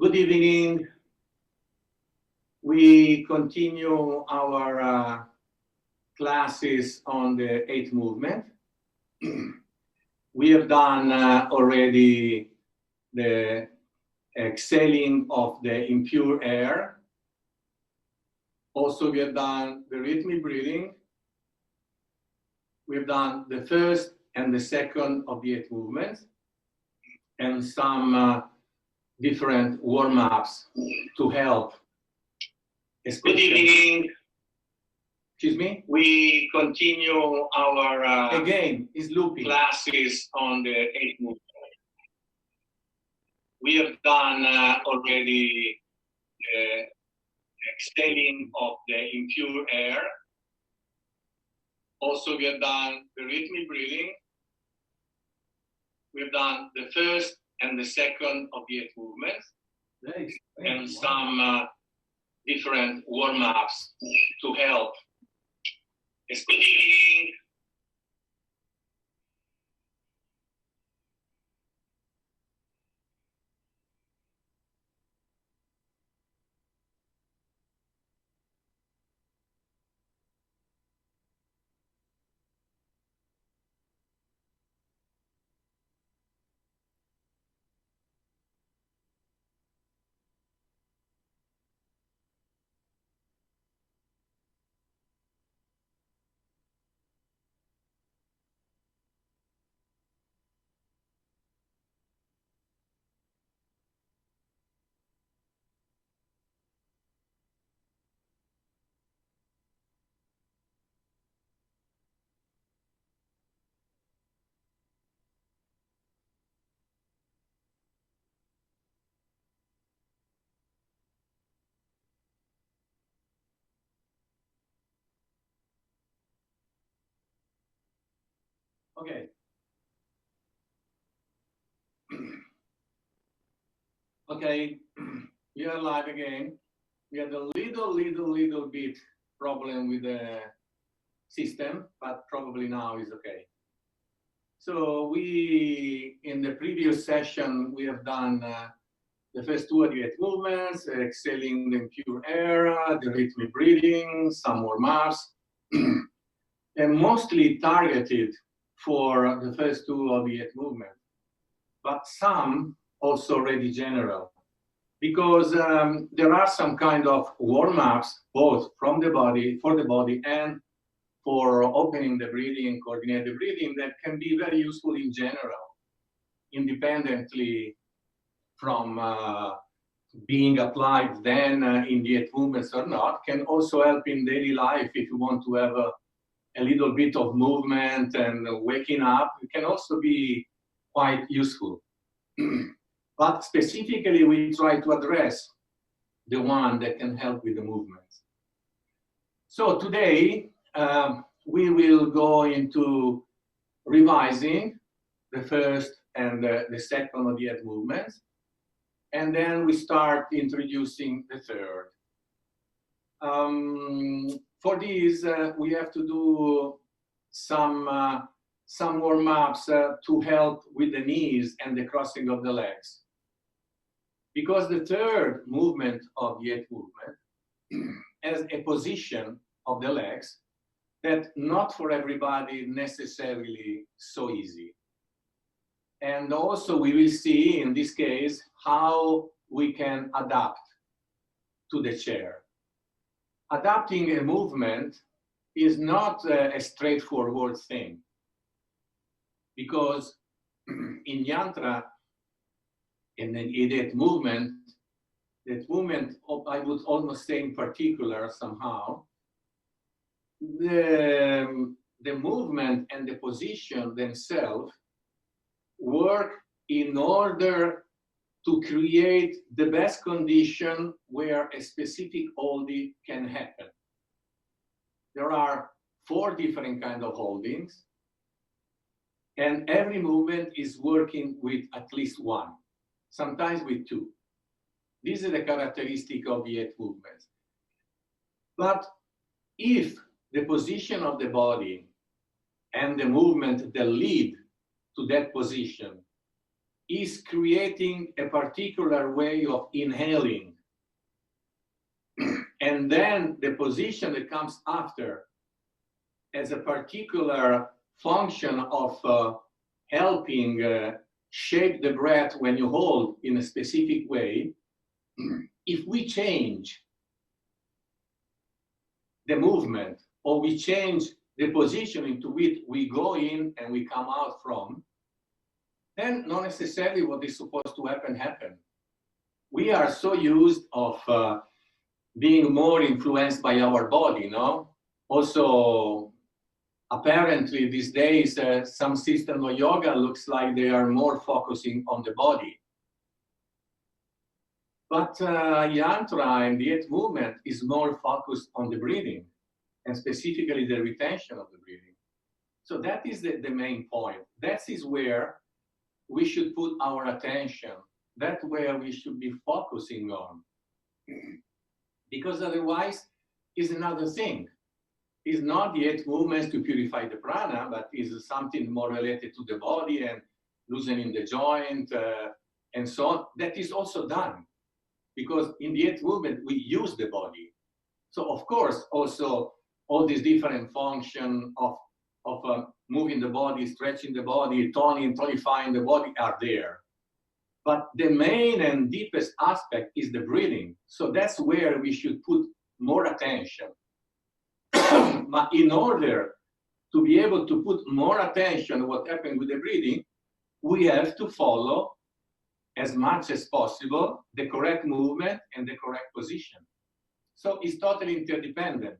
Good evening. We continue our classes on the eighth movement. We have done already the exhaling of the impure air. Also, we have done the rhythmic breathing. We've done the first and the second of the eight movements and some different warm-ups to help. Good evening. Excuse me? We continue our again is looping classes on the eight movement. We have done already the exhaling of the impure air. Also, we have done the rhythmic breathing. We've done the first and the second of the eight movements and some different warm-ups to help. Good evening. Okay. Okay, we are live again. We had a little bit problem with the system, but probably now is okay. So in the previous session, we have done the first two of the eight movements, exhaling the impure air, the rhythmic breathing, some warm-ups, and mostly targeted for the first two of the eight movements, but some also already general, because there are some kind of warm-ups, both from the body, for the body, and for opening the breathing, coordinate the breathing, that can be very useful in general, independently from being applied then in the eight movements or not, can also help in daily life if you want to have a little bit of movement and waking up. It can also be quite useful. But specifically, we try to address the one that can help with the movements. So today, we will go into revising the first and the second of the eight movements, and then we start introducing the third. For this, we have to do some warm-ups to help with the knees and the crossing of the legs. Because the third movement of the eight movement has a position of the legs that not for everybody necessarily so easy. And also we will see in this case how we can adapt to the chair. Adapting a movement is not a straightforward thing, because in Yantra, in that movement, I would almost say in particular somehow, the movement and the position themselves work in order to create the best condition where a specific holding can happen. There are 4 different kinds of holdings, and every movement is working with at least one, sometimes with 2. This is the characteristic of the eight movements. But if the position of the body and the movement that lead to that position is creating a particular way of inhaling. And then the position that comes after as a particular function of helping shape the breath when you hold in a specific way. If we change the movement, or we change the position into which we go in and we come out from, then not necessarily what is supposed to happen. We are so used of being more influenced by our body, no? Also, apparently these days, some system of yoga looks like they are more focusing on the body. But Yantra and the 8th movement is more focused on the breathing, and specifically the retention of the breathing. So that is the main point. That is where we should put our attention. That's where we should be focusing on. Because otherwise, is another thing. It's not the 8 movements to purify the prana, but is something more related to the body and loosening the joint and so on. That is also done. Because in the 8th movement, we use the body. So of course, also all these different functions of moving the body, stretching the body, toning, tonifying the body are there. But the main and deepest aspect is the breathing. So that's where we should put more attention. But in order to be able to put more attention on what happened with the breathing, we have to follow as much as possible the correct movement and the correct position. So it's totally interdependent.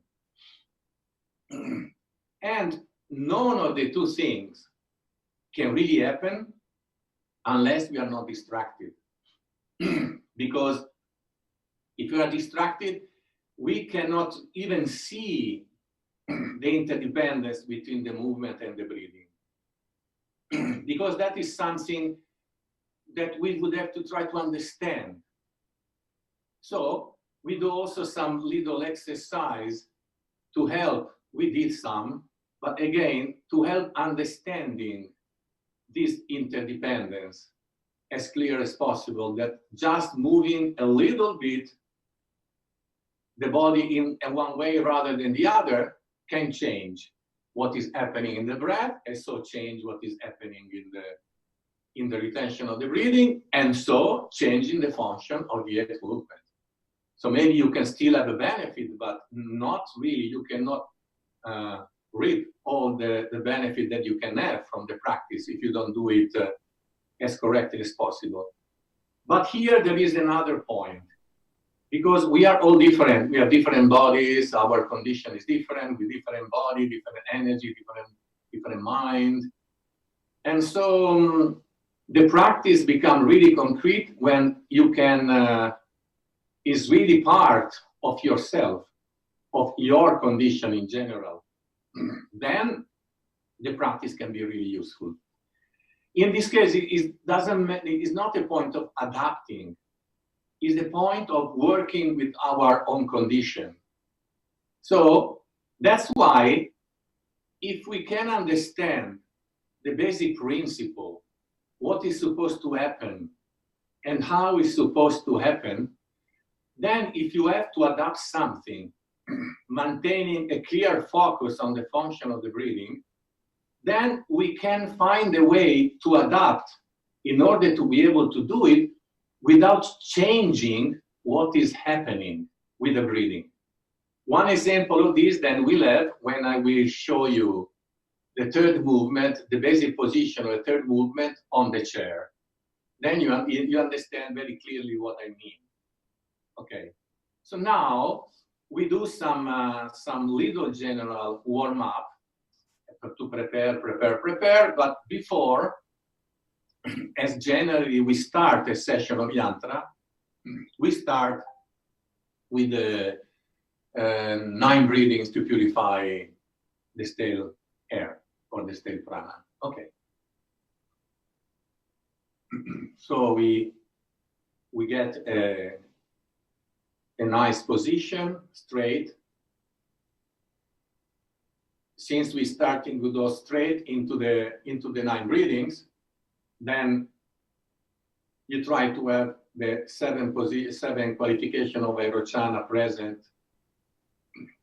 And none of the two things can really happen unless we are not distracted. Because if we are distracted, we cannot even see the interdependence between the movement and the breathing. Because that is something that we would have to try to understand. So we do also some little exercise to help. We did some, but again, to help understanding this interdependence as clear as possible, that just moving a little bit the body in one way rather than the other can change what is happening in the breath, and so change what is happening in the retention of the breathing, and so changing the function of the 8th movement. So maybe you can still have a benefit, but not really. You cannot reap all the benefit that you can have from the practice if you don't do it as correctly as possible. But here there is another point, because we are all different. We have different bodies. Our condition is different, with different body, different energy, different mind. And so the practice becomes really concrete when you can, is really part of yourself, of your condition in general. Then the practice can be really useful. In this case, it is not a point of adapting. It's the point of working with our own condition. So that's why, if we can understand the basic principle, what is supposed to happen and how it's supposed to happen, then if you have to adapt something, maintaining a clear focus on the function of the breathing, then we can find a way to adapt in order to be able to do it without changing what is happening with the breathing. One example of this then we'll have when I will show you the 3rd movement, the basic position of the 3rd movement on the chair. Then you understand very clearly what I mean. Okay, so now we do some little general warm-up to prepare, but before, as generally we start a session of Yantra, we start with the 9 breathings to purify the stale air or the stale prana. Okay. So we get a nice position, straight. Since we're starting to go straight into the 9 breathings, then you try to have the seven qualification of Aerochana present,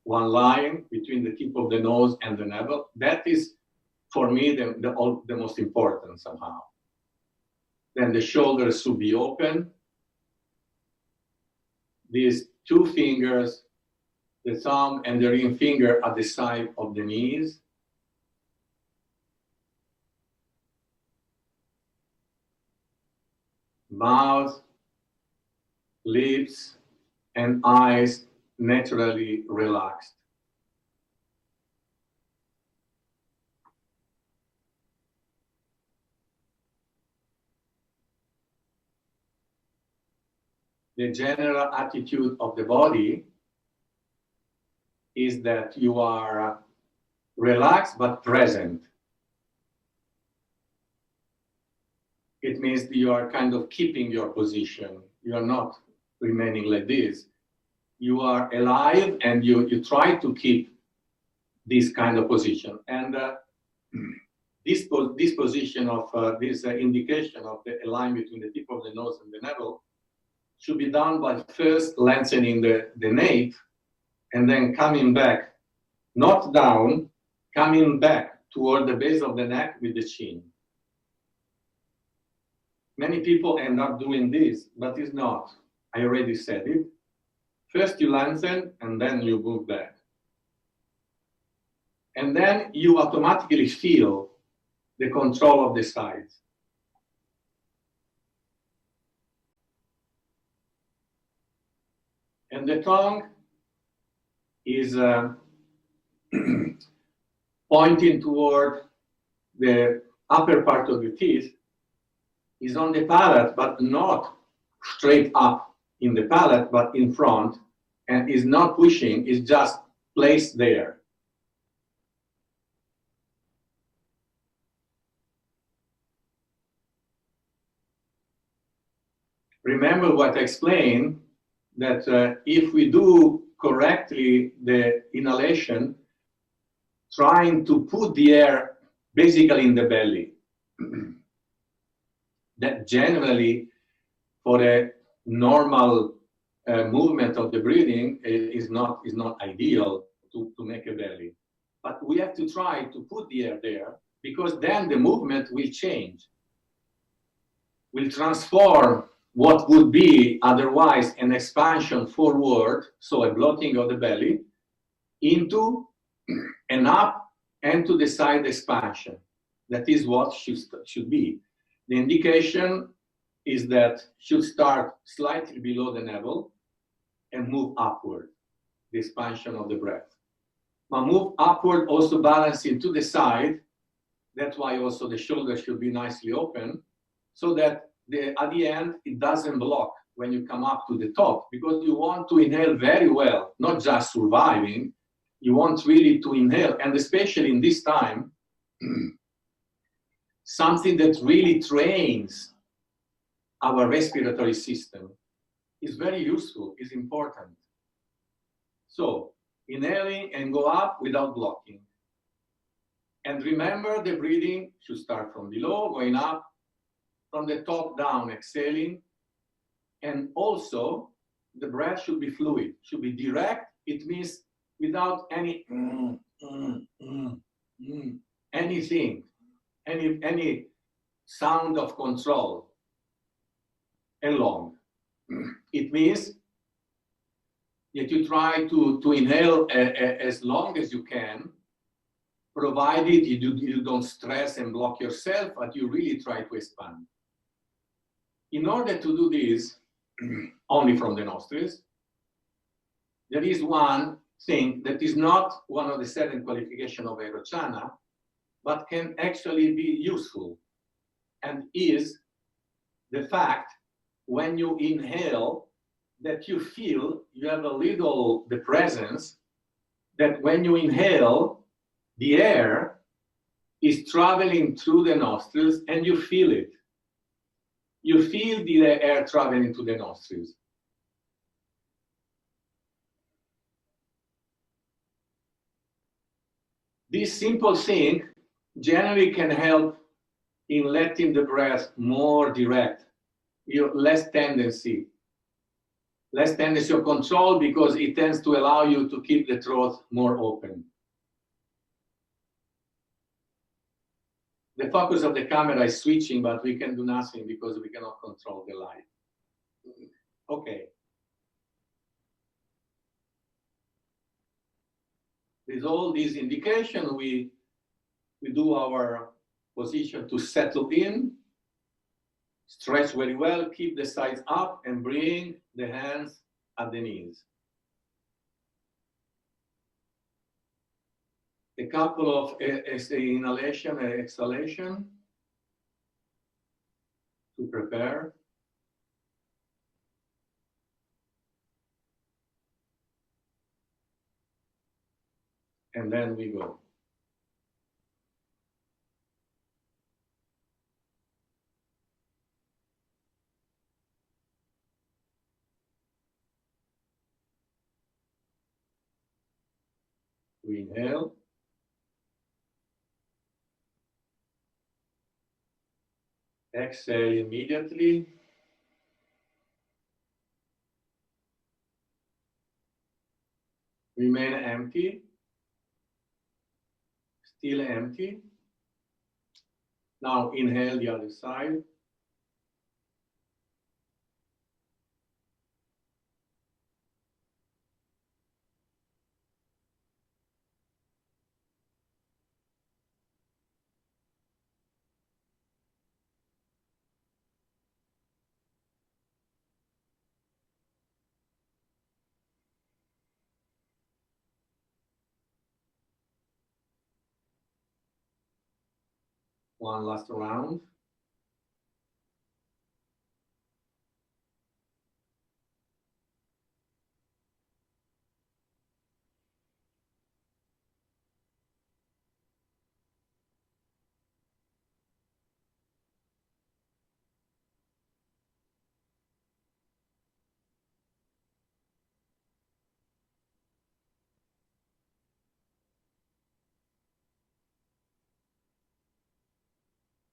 one line between the tip of the nose and the navel. That is, for me, the most important somehow. Then the shoulders should be open. These two fingers, the thumb and the ring finger at the side of the knees. Mouth, lips, and eyes naturally relaxed. The general attitude of the body is that you are relaxed but present. It means that you are kind of keeping your position. You are not remaining like this. You are alive and you try to keep this kind of position. And this position of this indication of the line between the tip of the nose and the navel should be done by first lengthening the nape and then coming back, not down, coming back toward the base of the neck with the chin. Many people end up doing this, but it's not. I already said it. First you lengthen and then you move back. And then you automatically feel the control of the sides. And the tongue is pointing toward the upper part of the teeth, is on the palate, but not straight up in the palate, but in front, and is not pushing, is just placed there. Remember what I explained, that if we do correctly the inhalation, trying to put the air basically in the belly, that generally for a normal movement of the breathing is not ideal to make a belly. But we have to try to put the air there, because then the movement will change, will transform what would be otherwise an expansion forward, so a blocking of the belly, into an up and to the side expansion. That is what should be. The indication is that should start slightly below the navel and move upward, the expansion of the breath. But move upward, also balancing to the side. That's why also the shoulders should be nicely open, so that at the end, it doesn't block when you come up to the top, because you want to inhale very well, not just surviving. You want really to inhale, and especially in this time, something that really trains our respiratory system is very useful, is important. So, inhaling and go up without blocking. And remember, the breathing should start from below, going up, from the top down, exhaling. And also, the breath should be fluid, should be direct. It means without any anything, any sound of control, and long. It means that you try to inhale as long as you can, provided you don't stress and block yourself, but you really try to expand. In order to do this, only from the nostrils, there is one thing that is not one of the 7 qualifications of Aerochana, but can actually be useful, and is the fact when you inhale that you feel you have a little the presence that when you inhale, the air is traveling through the nostrils and you feel it. You feel the air traveling to the nostrils. This simple thing generally can help in letting the breath more direct, you less tendency of control, because it tends to allow you to keep the throat more open. The focus of the camera is switching, but we can do nothing because we cannot control the light. Okay. With all these indications, we do our position to settle in, stretch very well, keep the sides up, and bring the hands at the knees. A couple of inhalation and exhalation to prepare. And then we go. We inhale. Exhale immediately. Remain empty. Still empty. Now inhale the other side. One last round.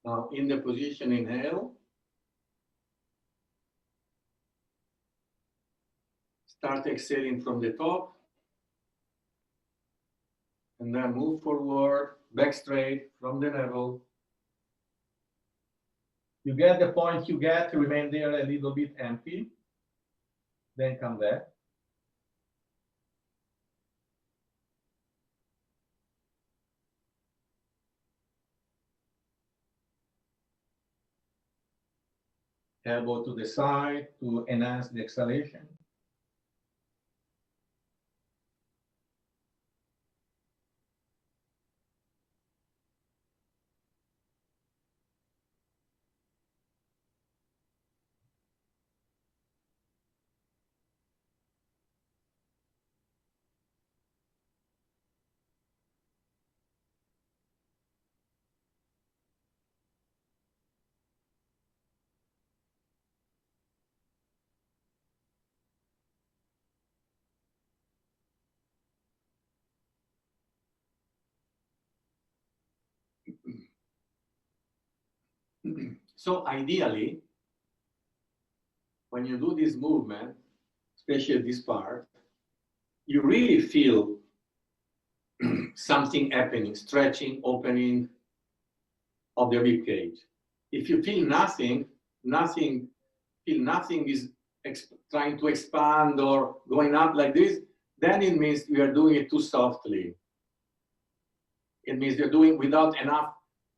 Now in the position, inhale. Start exhaling from the top. And then move forward, back straight from the navel. You get the point you get, remain there a little bit empty. Then come back. Elbow to the side to enhance the exhalation. So ideally, when you do this movement, especially this part, you really feel something happening, stretching, opening of the rib cage. If you feel nothing is trying to expand or going up like this, then it means you are doing it too softly. It means you're doing without enough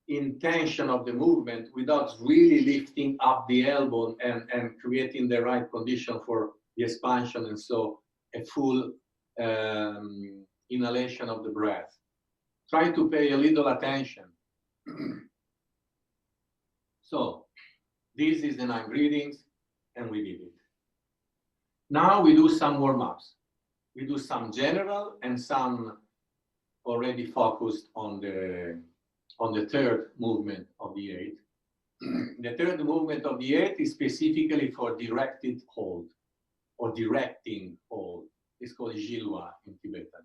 intention of the movement, without really lifting up the elbow and creating the right condition for the expansion, and so a full inhalation of the breath. Try to pay a little attention. So this is the 9 breathings, and we did it. Now we do some warm-ups. We do some general and some already focused on the third movement of the 8. The third movement of the 8 is specifically for directed hold or directing hold. It's called Jilwa in Tibetan.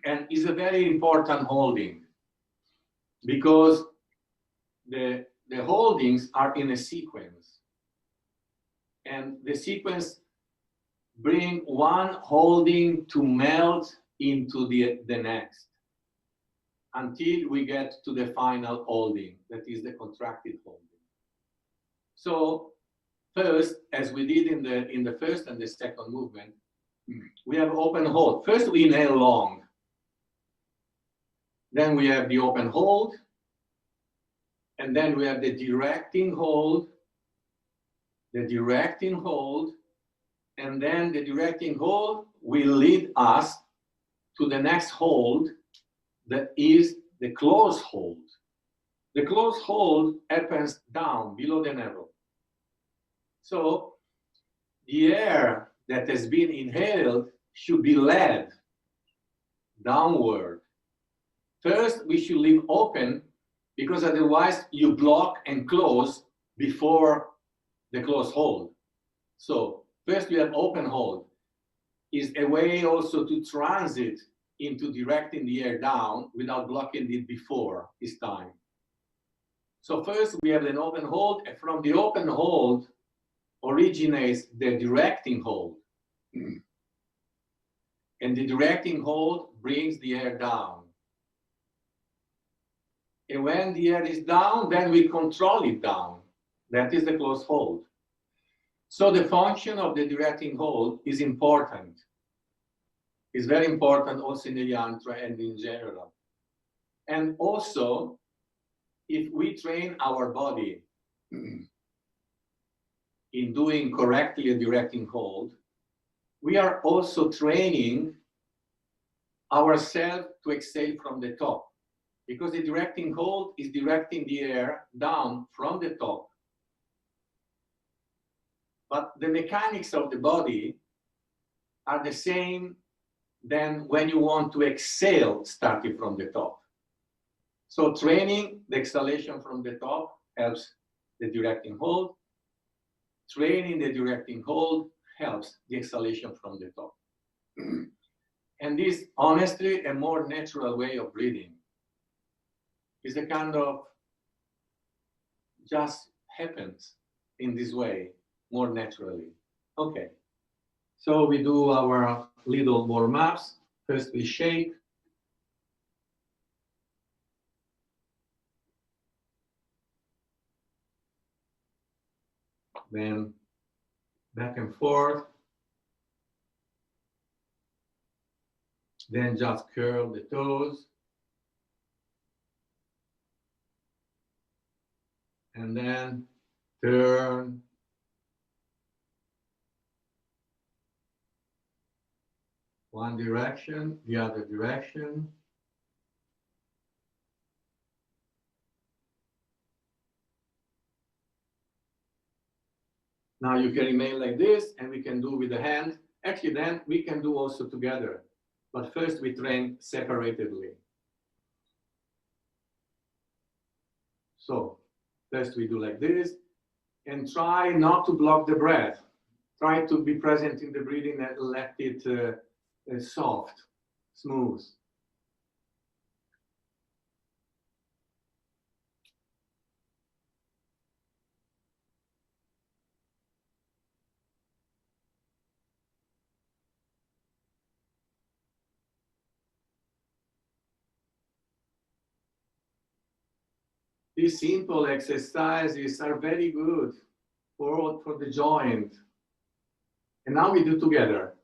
And it's a very important holding because the the holdings are in a sequence. And the sequence bring one holding to melt into the next until we get to the final holding, that is the contracted holding. So first, as we did in the first and the second movement, we have open hold. First we inhale long. Then we have the open hold. And then we have the directing hold, and then the directing hold will lead us to the next hold, that is the close hold. The close hold happens down, below the navel. So the air that has been inhaled should be led downward. First, we should leave open, because otherwise you block and close before the close hold. So first you have open hold. Is a way also to transit into directing the air down without blocking it before this time. So first we have an open hold, and from the open hold originates the directing hold. And the directing hold brings the air down. And when the air is down, then we control it down. That is the close hold. So the function of the directing hold is important. It's very important also in the Yantra and in general. And also, if we train our body in doing correctly a directing hold, we are also training ourselves to exhale from the top. Because the directing hold is directing the air down from the top. But the mechanics of the body are the same than when you want to exhale starting from the top. So training the exhalation from the top helps the directing hold. Training the directing hold helps the exhalation from the top. And this, honestly, a more natural way of breathing. It's a kind of just happens in this way, more naturally. Okay, so we do our little warm-ups. First we shake. Then back and forth. Then just curl the toes. And then turn. One direction, the other direction. Now you can remain like this, and we can do with the hand. Actually, then we can do also together. But first we train separately. So first we do like this, and try not to block the breath. Try to be present in the breathing and let it soft, smooth. These simple exercises are very good for the joint. And now we do together.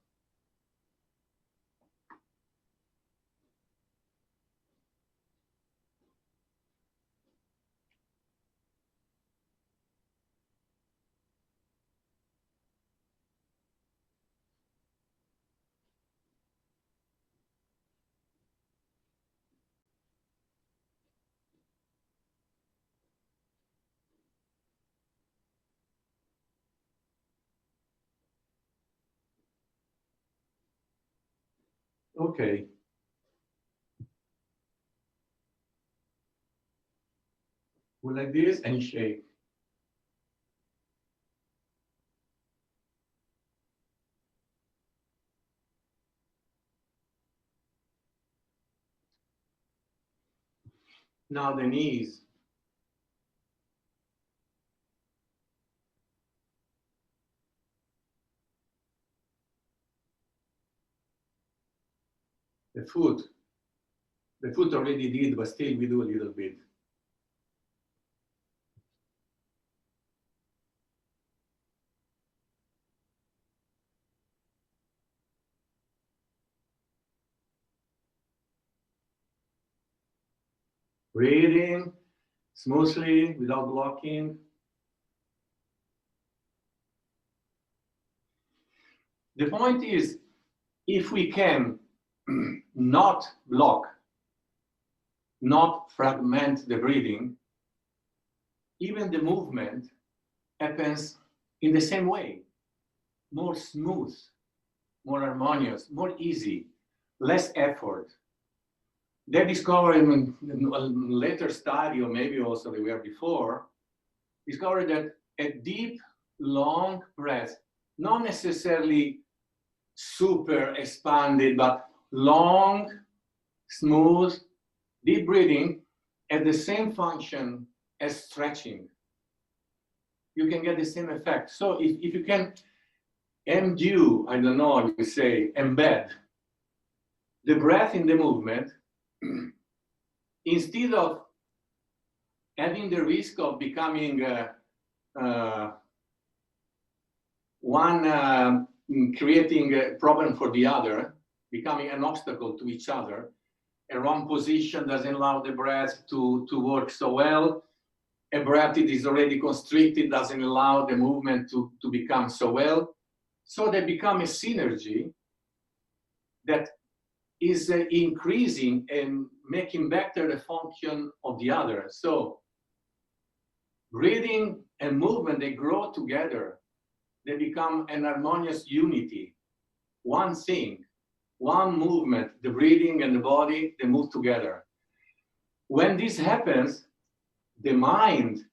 Okay. Go like this and shake. Now the knees. the foot. The foot already did, but still we do a little bit. Breathing smoothly without blocking. The point is, if we can not block, not fragment the breathing, even the movement happens in the same way, more smooth, more harmonious, more easy, less effort. They discovered in a later study, or maybe also the year before, discovered that a deep, long breath, not necessarily super expanded, but long, smooth, deep breathing has the same function as stretching. You can get the same effect. So if you can embed, I don't know how you say, embed the breath in the movement, instead of having the risk of becoming one creating a problem for the other, becoming an obstacle to each other. A wrong position doesn't allow the breath to work so well. A breath that is already constricted doesn't allow the movement to become so well. So they become a synergy that is increasing and making better the function of the other. So breathing and movement, they grow together. They become an harmonious unity. One thing, one movement, the breathing and the body, they move together. When this happens, the mind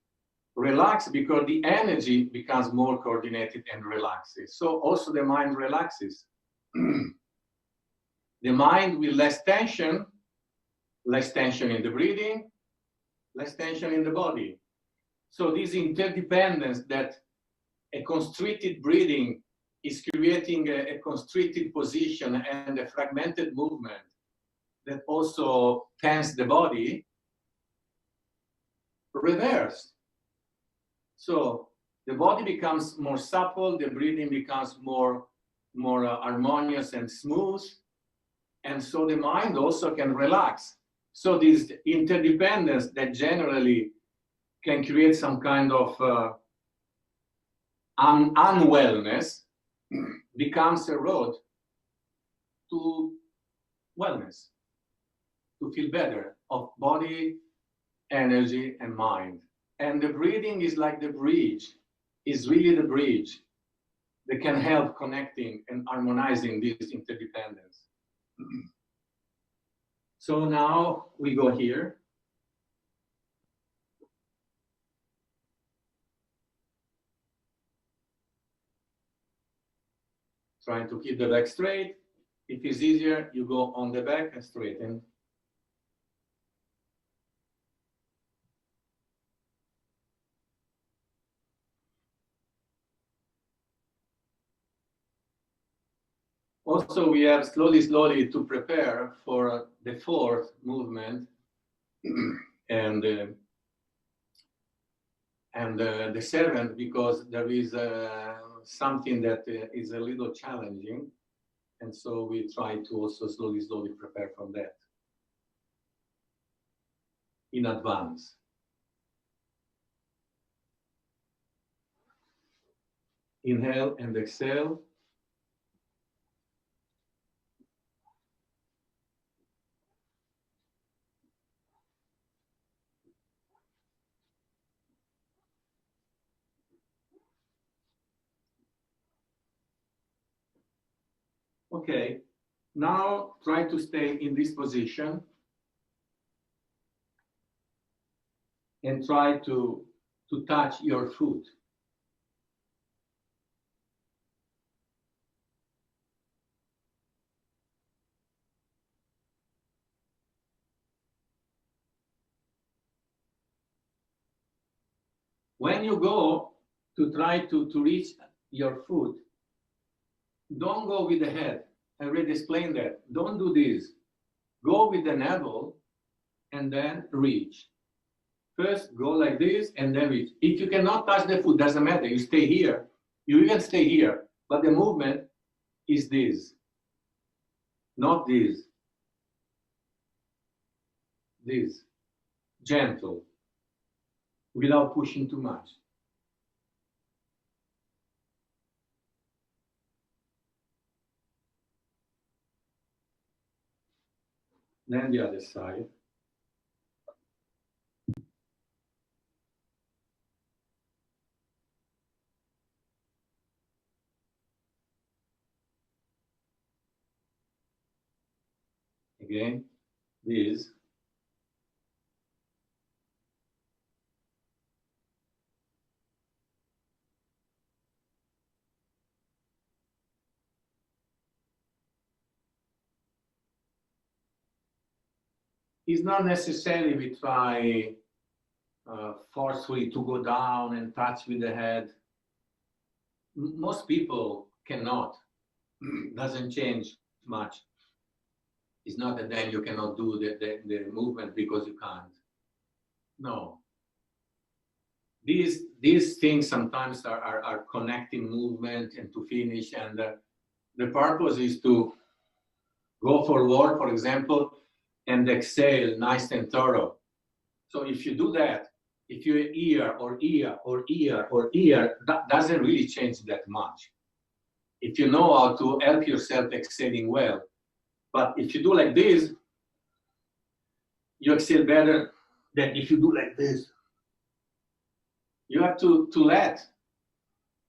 relaxes because the energy becomes more coordinated and relaxes. So also the mind relaxes. The mind with less tension in the breathing, less tension in the body. So this interdependence that a constricted breathing is creating a constricted position and a fragmented movement that also tense the body, reverse. So the body becomes more supple, the breathing becomes more harmonious and smooth, and so the mind also can relax. So this interdependence that generally can create some kind of unwellness becomes a road to wellness, to feel better of body, energy, and mind. And the breathing is like the bridge, is really the bridge that can help connecting and harmonizing this interdependence. So now we go here. Trying to keep the back straight. If it's easier, you go on the back and straighten. Also, we have slowly to prepare for the fourth movement and the seventh, because there is something that is a little challenging, and so we try to also slowly prepare from that in advance. Inhale and exhale. Okay, now try to stay in this position and try to touch your foot. When you go to try to reach your foot, don't go with the head. I already explained that. Don't do this. Go with the navel and then reach. First, go like this and then reach. If you cannot touch the foot, doesn't matter. You stay here. You even stay here. But the movement is this, not this. This. Gentle, without pushing too much. Then the other side. Again, this. It's not necessary we try forcefully to go down and touch with the head. Most people cannot. Doesn't change much. It's not that then you cannot do the movement because you can't. No. These things sometimes are connecting movement and to finish, and the purpose is to go forward, for example, and exhale nice and thorough. So if you do that, if you're ear or ear or ear or ear, that doesn't really change that much. If you know how to help yourself exhaling well. But if you do like this, you exhale better than if you do like this. You have to let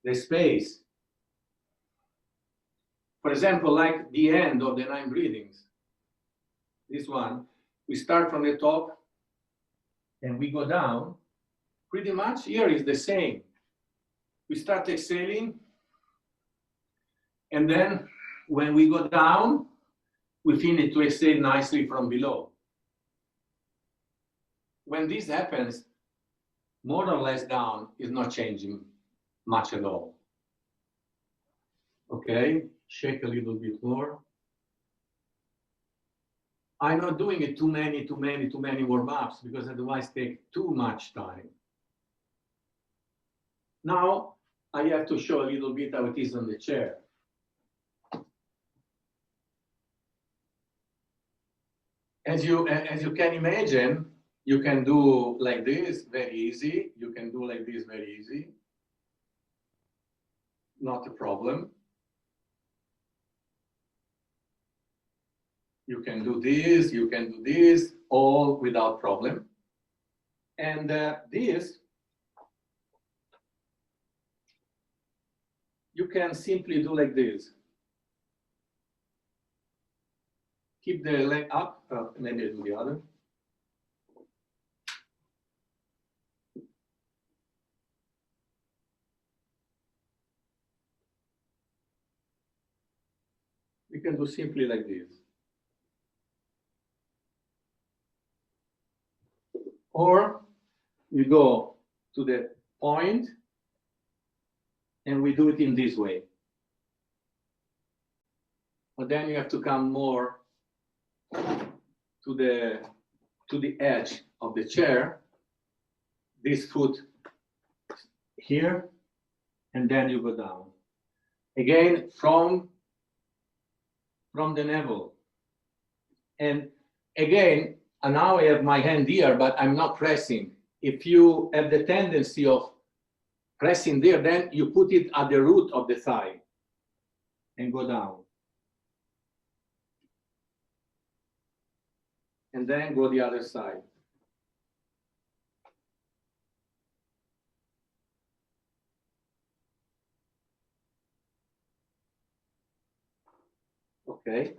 the space. For example, like the end of the 9 breathings. This one, we start from the top and we go down. Pretty much here is the same. We start exhaling, and then when we go down, we finish to exhale nicely from below. When this happens, more or less down is not changing much at all. Okay, shake a little bit more. I'm not doing it too many warm-ups because otherwise take too much time. Now I have to show a little bit how it is on the chair. As you can imagine, you can do like this very easy. You can do like this very easy. Not a problem. You can do this, all without problem. And this, you can simply do like this. Keep the leg up, maybe do the other. You can do simply like this. Or we go to the point and we do it in this way. But then you have to come more to the edge of the chair, this foot here, and then you go down. Again, from the navel. And again, and now I have my hand here, but I'm not pressing. If you have the tendency of pressing there, then you put it at the root of the thigh and go down. And then go the other side. Okay.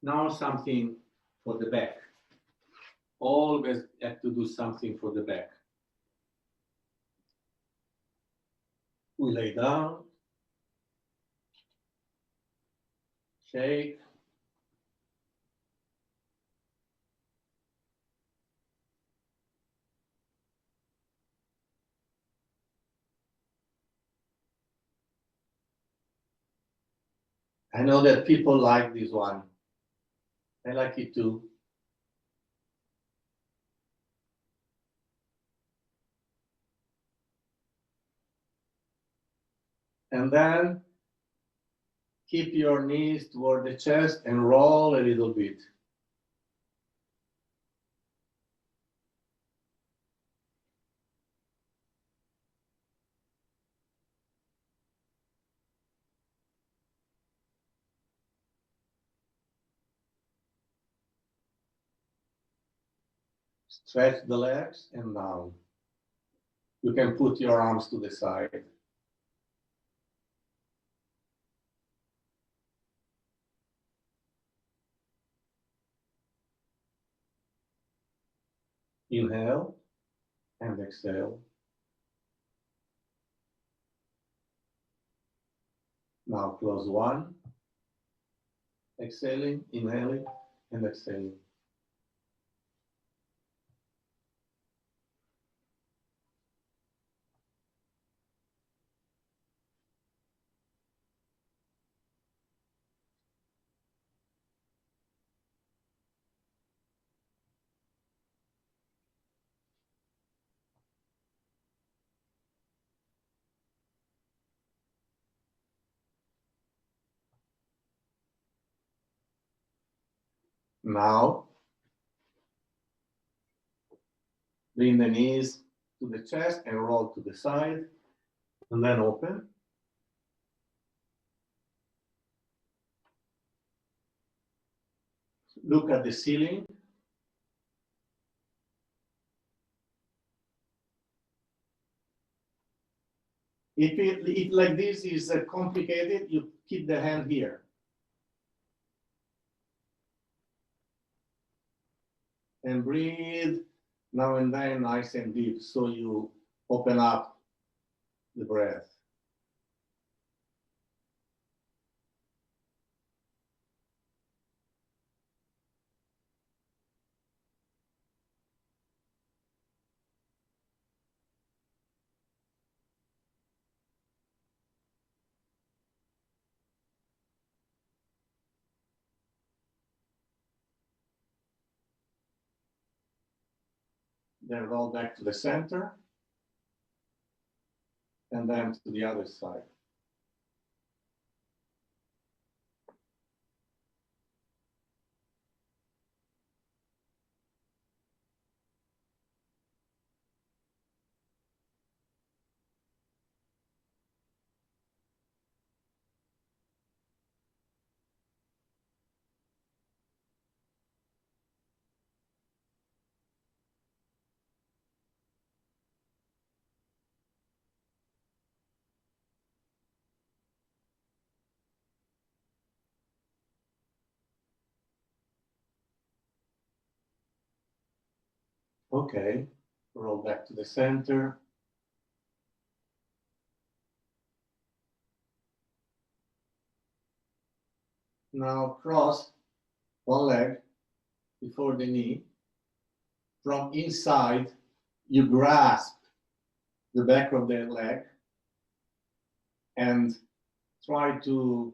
Now something for the back. Always have to do something for the back. We lay down, shake. I know that people like this one. I like it too. And then keep your knees toward the chest and roll a little bit. Stretch the legs and down. You can put your arms to the side. Inhale and exhale. Now close one. Exhaling, inhaling, and exhaling. Now, bring the knees to the chest and roll to the side, and then open. Look at the ceiling. If it like this is complicated, you keep the hand here. And breathe now and then nice and deep, so you open up the breath. Then roll back to the center, and then to the other side. Okay, roll back to the center. Now cross one leg before the knee. From inside, you grasp the back of the leg and try to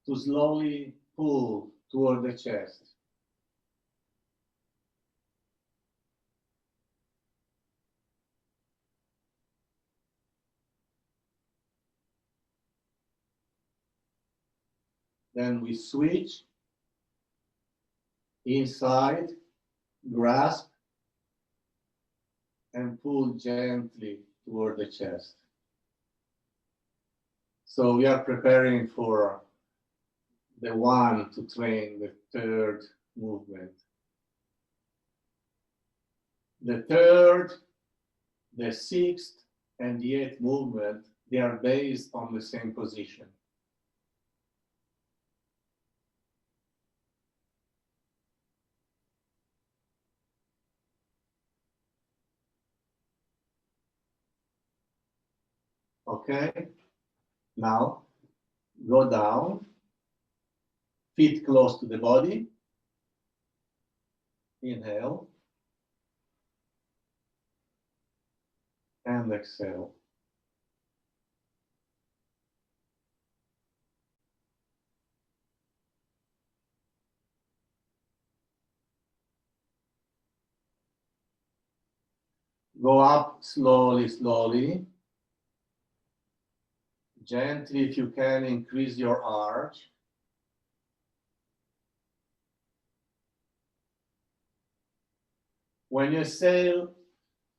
slowly pull toward the chest. Then we switch inside, grasp, and pull gently toward the chest. So we are preparing for the one to train the third movement. The third, the sixth, and the eighth movement, they are based on the same position. Okay, now go down, feet close to the body. Inhale and exhale. Go up slowly, slowly. Gently, if you can, increase your arch. When you exhale,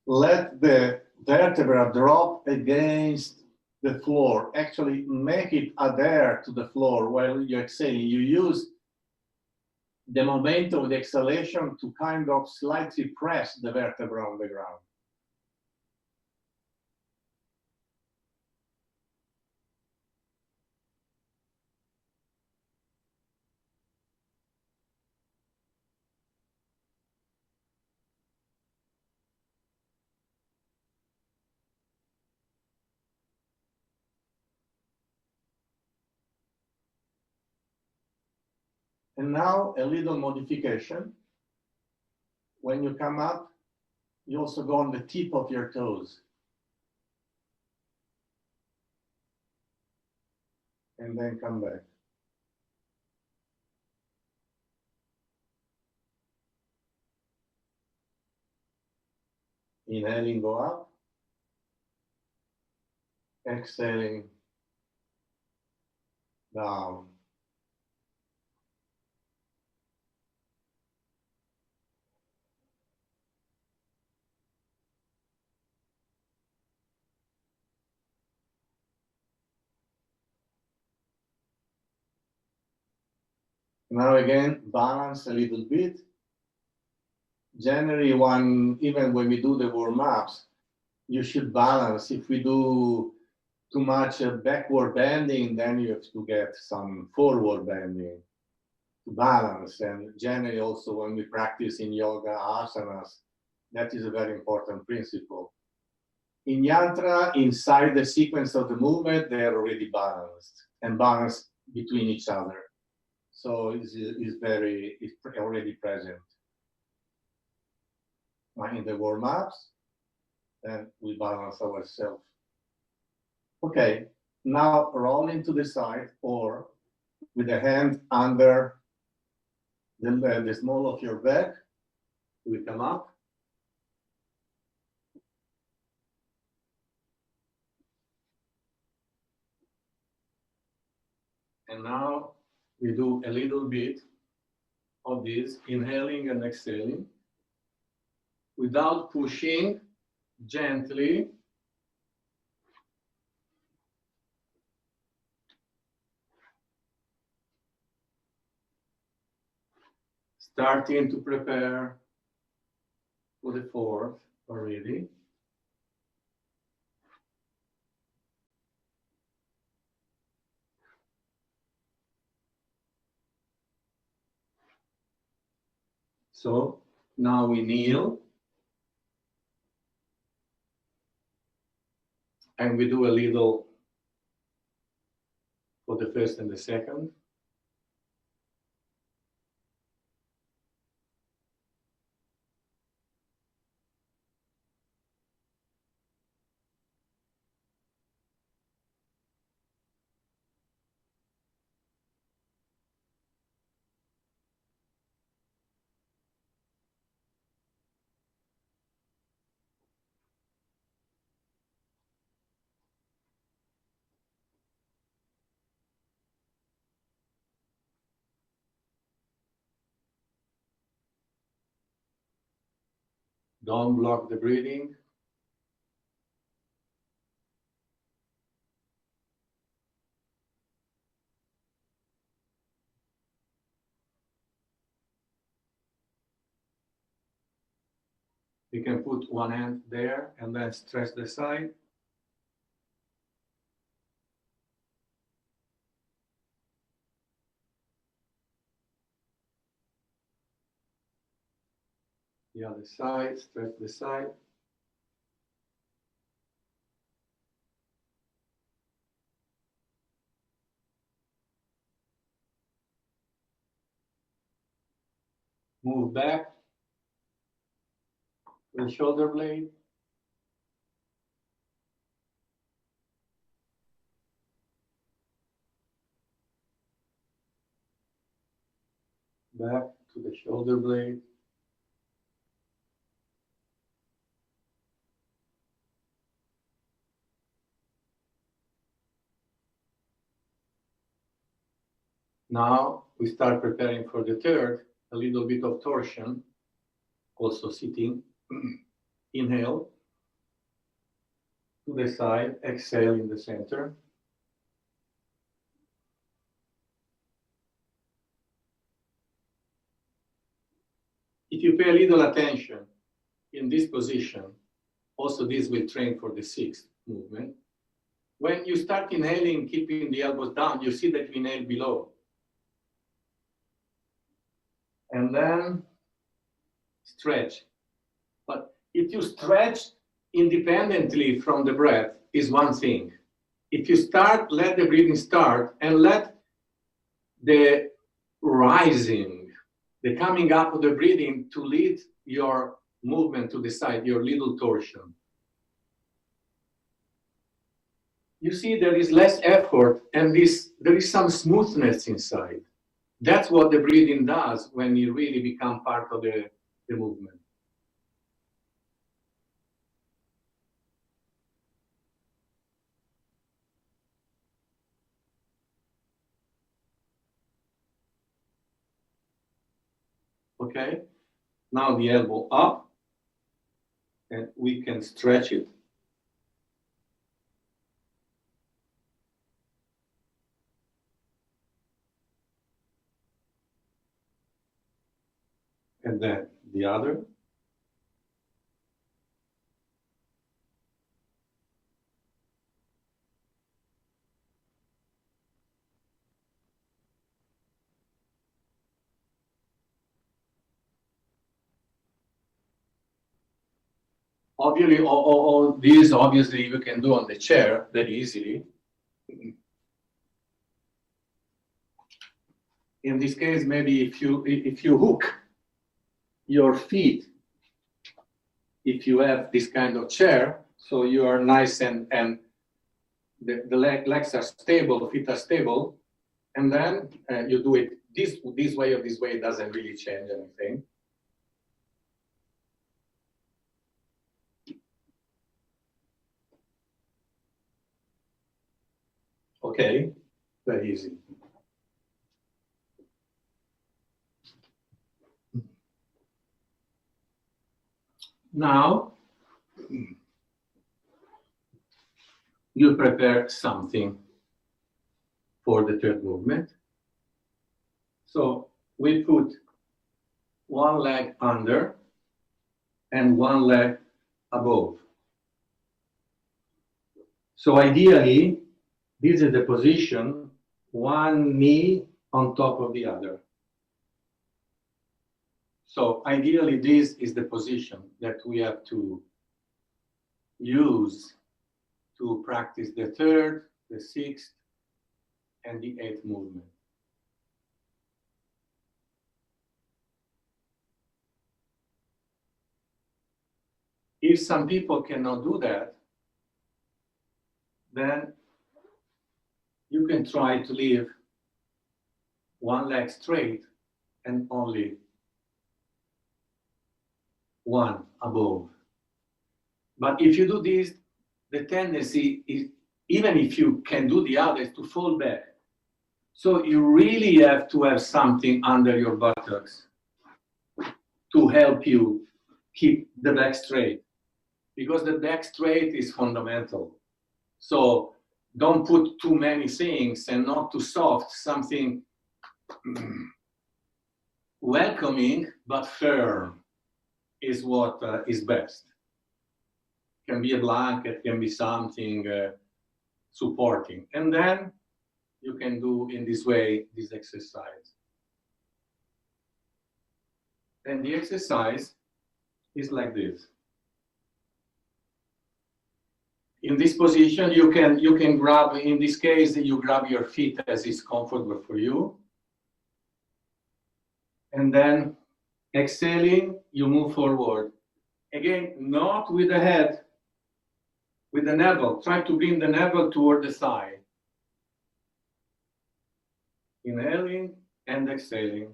let the vertebra drop against the floor. Actually, make it adhere to the floor while you exhale. You use the momentum of the exhalation to kind of slightly press the vertebra on the ground. And now a little modification. When you come up, you also go on the tip of your toes. And then come back. Inhaling, go up. Exhaling, down. Now again, balance a little bit. Generally, even when we do the warm-ups, you should balance. If we do too much backward bending, then you have to get some forward bending to balance. And generally also when we practice in yoga asanas, that is a very important principle. In yantra, inside the sequence of the movement, they are already balanced and balanced between each other. So it's already present. In the warm-ups, then we balance ourselves. Okay, now rolling to the side or with the hand under the small of your back, we come up. And now we do a little bit of this, inhaling and exhaling, without pushing, gently. Starting to prepare for the fourth already. So now we kneel. And we do a little for the first and the second. Don't block the breathing. You can put one hand there and then stretch the side. The other side, stretch the side. Move back the shoulder blade. Back to the shoulder blade. Now we start preparing for the third, a little bit of torsion, also sitting. Inhale to the side, exhale in the center. If you pay a little attention in this position, also this will train for the sixth movement. When you start inhaling, keeping the elbows down, you see that you inhale below. And then stretch. But if you stretch independently from the breath, is one thing. If you start, let the breathing start and let the rising, the coming up of the breathing to lead your movement to the side, your little torsion. You see there is less effort and there is some smoothness inside. That's what the breathing does when you really become part of the movement. Okay, now the elbow up, and we can stretch it. And then the other. Obviously, all these obviously you can do on the chair very easily. In this case, maybe if you hook your feet, if you have this kind of chair, so you are nice and the legs are stable, feet are stable, and then you do it this way or this way, it doesn't really change anything. Okay, very easy. Now, you prepare something for the third movement. So we put one leg under and one leg above. So ideally, this is the position, one knee on top of the other. So ideally, this is the position that we have to use to practice the third, the sixth, and the eighth movement. If some people cannot do that, then you can try to leave one leg straight and only one above. But if you do this, the tendency is, even if you can do the others, to fall back. So you really have to have something under your buttocks to help you keep the back straight, because the back straight is fundamental. So don't put too many things and not too soft, something welcoming but firm is what is best. Can be a blanket, can be something supporting. And then you can do in this way this exercise. And the exercise is like this. In this position, you can grab, in this case, you grab your feet as is comfortable for you. And then exhaling, you move forward. Again, not with the head, with the navel. Try to bring the navel toward the thigh. Inhaling and exhaling.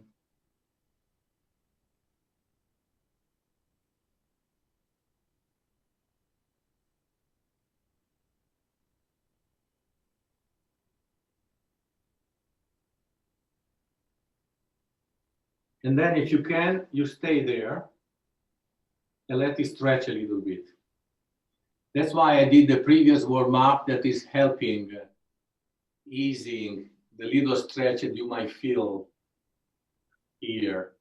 And then if you can, you stay there and let it stretch a little bit. That's why I did the previous warm-up that is helping, easing the little stretch that you might feel here.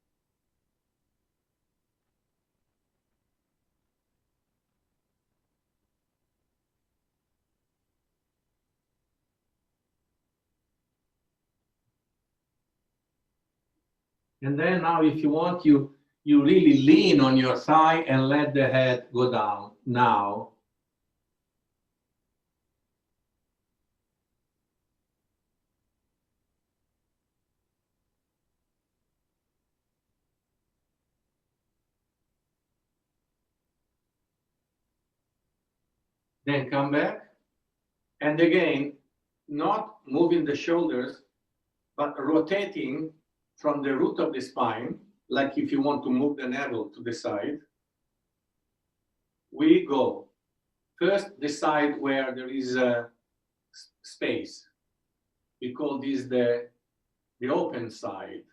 And then now if you want, you really lean on your thigh and let the head go down. Now. Then come back. And again, not moving the shoulders, but rotating from the root of the spine, like if you want to move the navel to the side. We go first the side where there is a space. We call this the open side.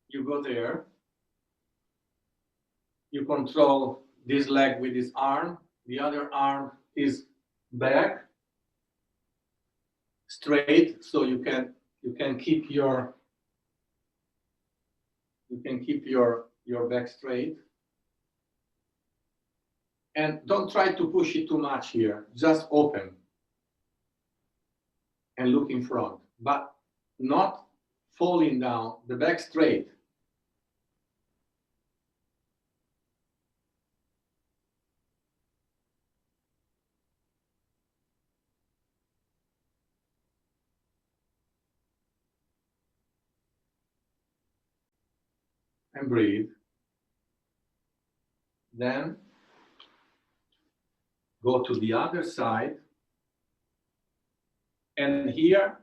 You go there. You control this leg with this arm. The other arm is back, straight, so you can keep your back straight. And don't try to push it too much here. Just open and look in front, but not falling down. The back straight. And breathe. Then go to the other side. And here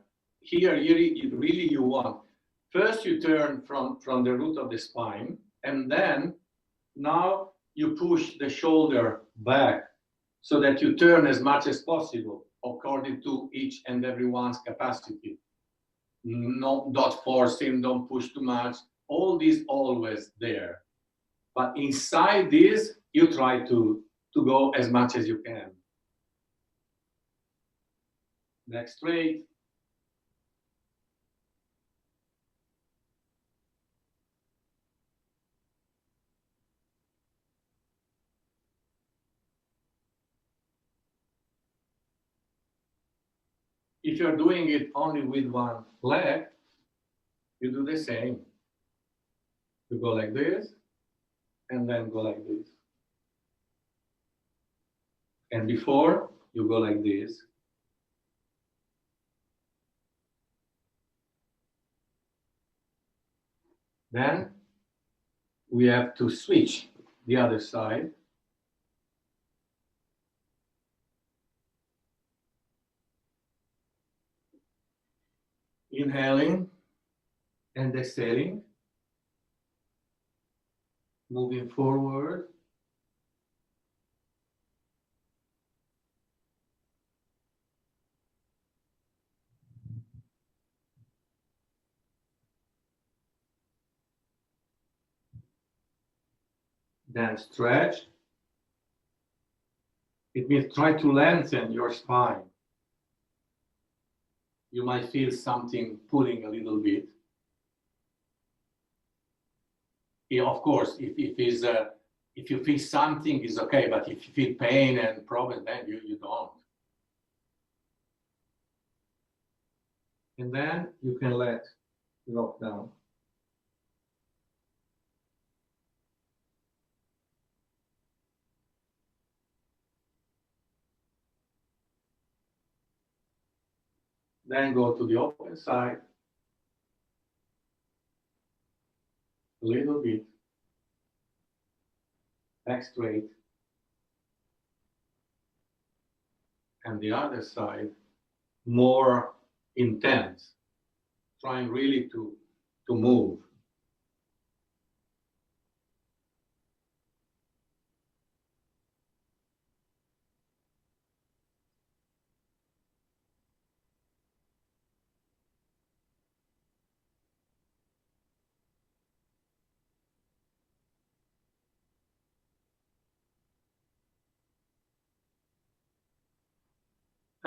really you want. First you turn from the root of the spine, and then now you push the shoulder back so that you turn as much as possible according to each and everyone's capacity. Not forcing, don't push too much. All this always there. But inside this, you try to go as much as you can. Back straight. If you're doing it only with one leg, you do the same. You go like this, and then go like this. And before, you go like this. Then we have to switch the other side. Inhaling and exhaling. Moving forward. Then stretch. It means try to lengthen your spine. You might feel something pulling a little bit. Yeah, of course, if you feel something, it's okay. But if you feel pain and problems, then you don't. And then you can let drop down. Then go to the open side. A little bit. Back straight. And the other side, more intense. Trying really to move.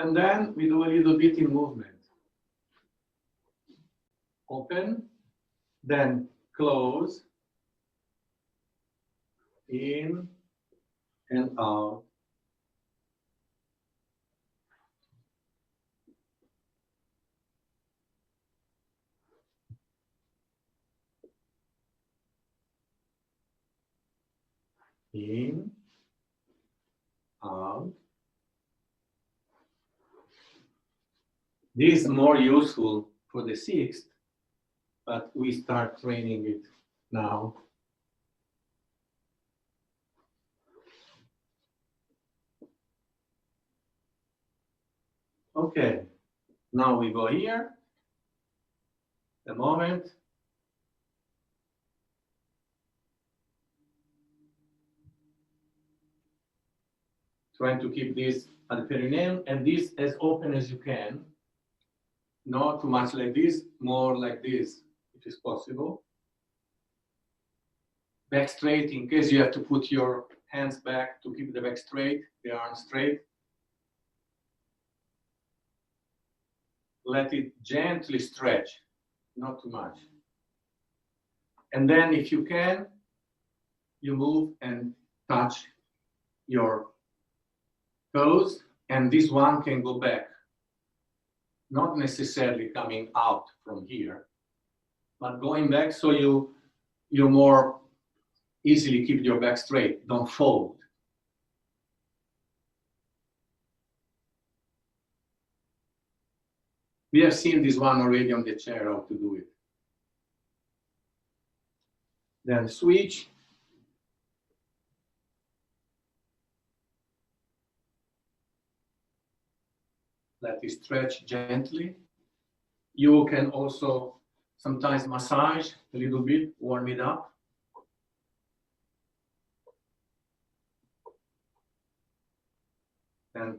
And then we do a little bit in movement. Open, then close, in and out. In, out. This is more useful for the sixth, but we start training it now. Okay, now we go here. The moment. Trying to keep this at the perineum and this as open as you can. Not too much like this, more like this, if it's possible. Back straight in case you have to put your hands back to keep the back straight, the arms straight. Let it gently stretch, not too much. And then if you can, you move and touch your toes, and this one can go back. Not necessarily coming out from here, but going back so you more easily keep your back straight, don't fold. We have seen this one already on the chair, how to do it. Then switch. Let it stretch gently. You can also sometimes massage a little bit, warm it up. And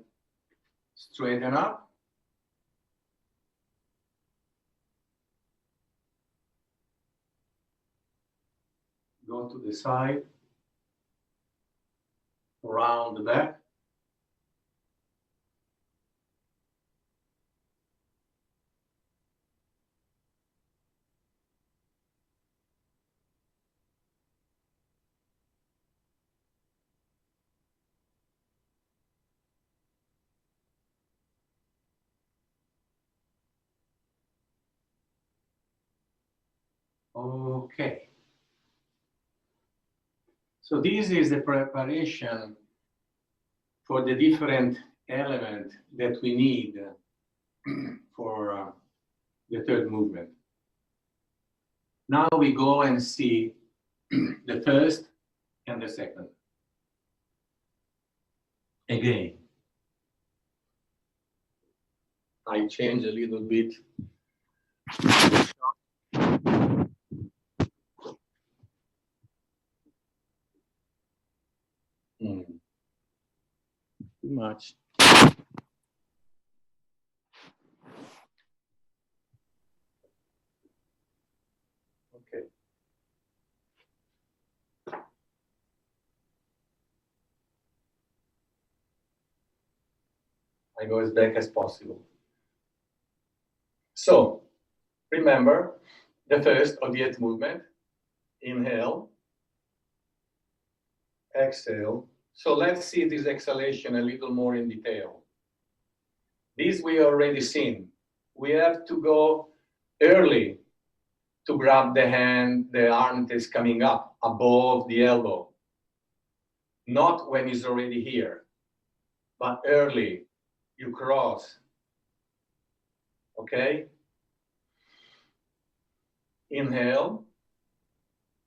straighten up. Go to the side, around the back. Okay. So this is the preparation for the different element that we need for the third movement. Now we go and see the first and the second. Again, I change a little bit. Too much. Okay. I go as back as possible. So, remember the first or the eighth movement. Inhale, exhale. So let's see this exhalation a little more in detail. This we already seen. We have to go early to grab the hand, the arm that is coming up above the elbow. Not when it's already here, but early. You cross. Okay? Inhale.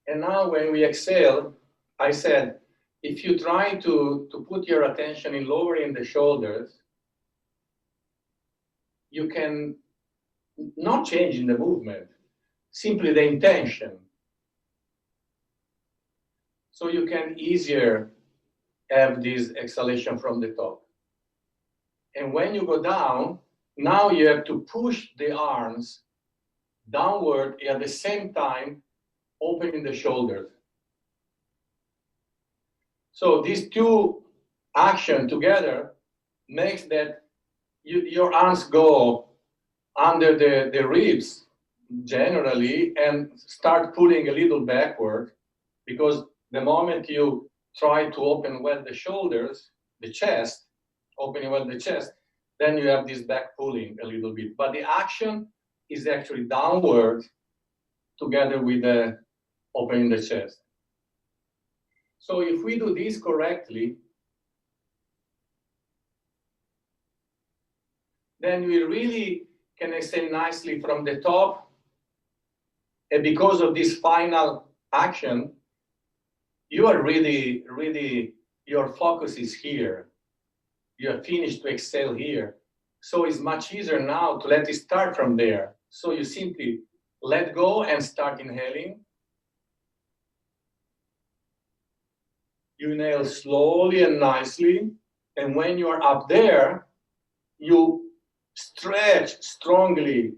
And now when we exhale, I said, if you try to put your attention in lowering the shoulders, you can not change in the movement, simply the intention. So you can easier have this exhalation from the top. And when you go down, now you have to push the arms downward at the same time, opening the shoulders. So these two actions together makes that your arms go under the ribs generally and start pulling a little backward, because the moment you try to open well the shoulders, the chest, opening well the chest, then you have this back pulling a little bit. But the action is actually downward together with the opening the chest. So if we do this correctly, then we really can extend nicely from the top. And because of this final action, you are really, your focus is here. You are finished to exhale here. So it's much easier now to let it start from there. So you simply let go and start inhaling. You inhale slowly and nicely. And when you are up there, you stretch strongly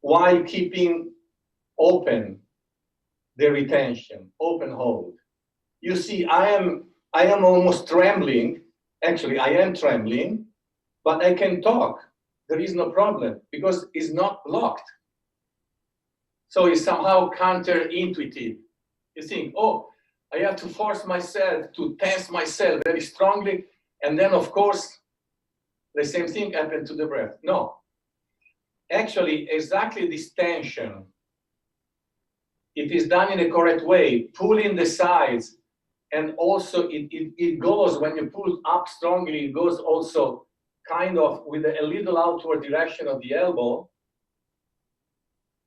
while keeping open the retention, open hold. You see, I am almost trembling. Actually, I am trembling, but I can talk. There is no problem because it's not blocked. So it's somehow counterintuitive. You think, oh, I have to force myself to tense myself very strongly. And then, of course, the same thing happened to the breath. No. Actually, exactly this tension, if it's done in a correct way, pulling the sides, and also it goes, when you pull up strongly, it goes also kind of with a little outward direction of the elbow.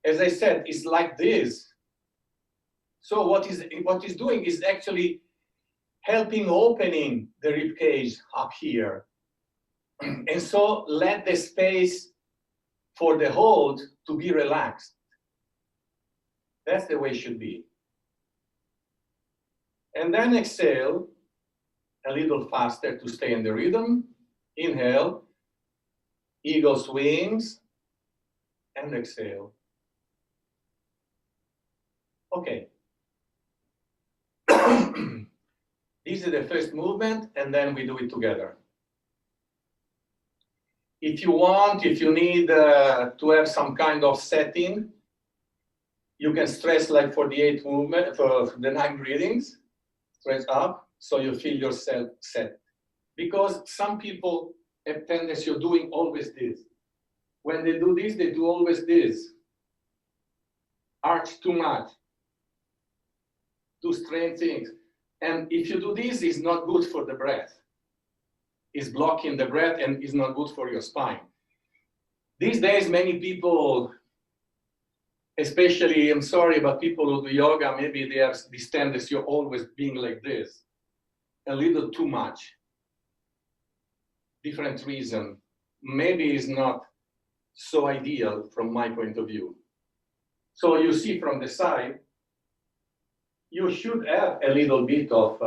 As I said, it's like this. So what is doing is actually helping opening the rib cage up here. And so let the space for the hold to be relaxed. That's the way it should be. And then exhale a little faster to stay in the rhythm. Inhale, eagle's wings, and exhale. Okay. This is the first movement, and then we do it together. If you want, if you need to have some kind of setting, you can stretch like for the 8 movement, for the 9 breathings, stretch up, so you feel yourself set. Because some people have tendency of doing always this. When they do this, they do always this. Arch too much. Do strange things. And if you do this, it's not good for the breath. It's blocking the breath and is not good for your spine. These days, many people, especially, I'm sorry, but people who do yoga, maybe they have this tendency of always being like this, a little too much. Different reason. Maybe it's not so ideal from my point of view. So you see from the side, you should have a little bit of,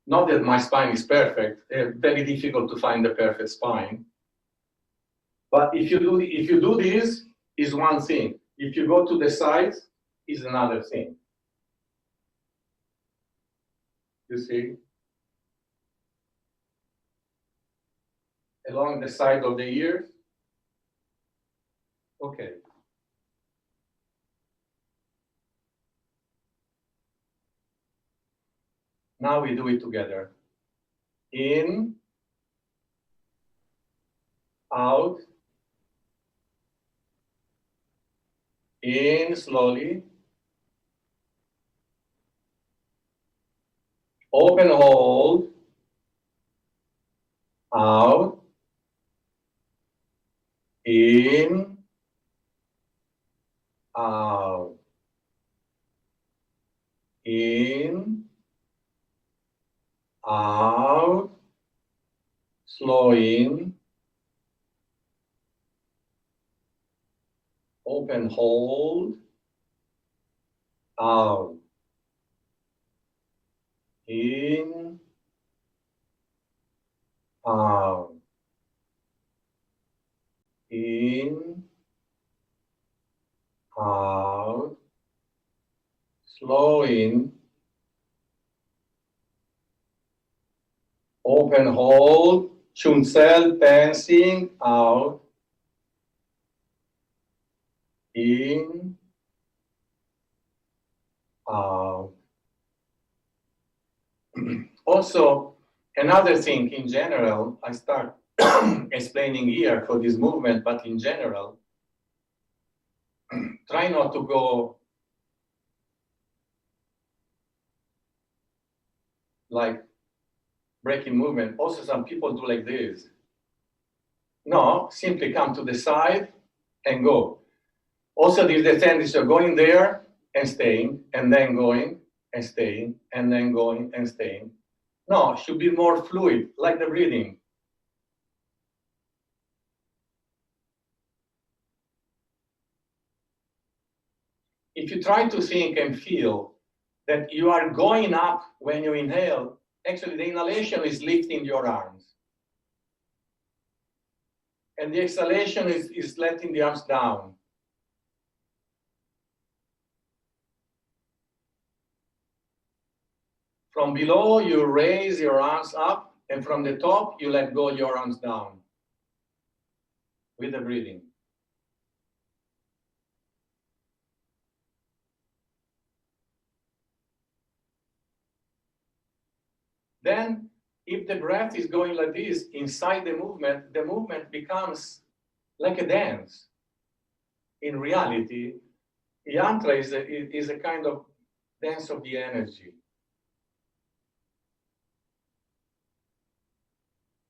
not that my spine is perfect, very difficult to find the perfect spine. But if you do this, is one thing. If you go to the sides, is another thing. You see? Along the side of the ears. Okay. Now we do it together. In, out, in slowly, open hold, out, in, out, in, out, slow in, open hold, out, in, out, in, out, slow in, open hold, Chunsel, tensing, out, in, out. Also, another thing in general, I start explaining here for this movement, but in general, try not to go like breaking movement. Also, some people do like this. No, simply come to the side and go. Also, there's the tendency of going there and staying, and then going and staying, and then going and staying. No, it should be more fluid, like the breathing. If you try to think and feel that you are going up when you inhale, actually the inhalation is lifting your arms. And the exhalation is letting the arms down. From below, you raise your arms up, and from the top, you let go your arms down with the breathing. Then, if the breath is going like this inside the movement becomes like a dance. In reality, Yantra is a kind of dance of the energy.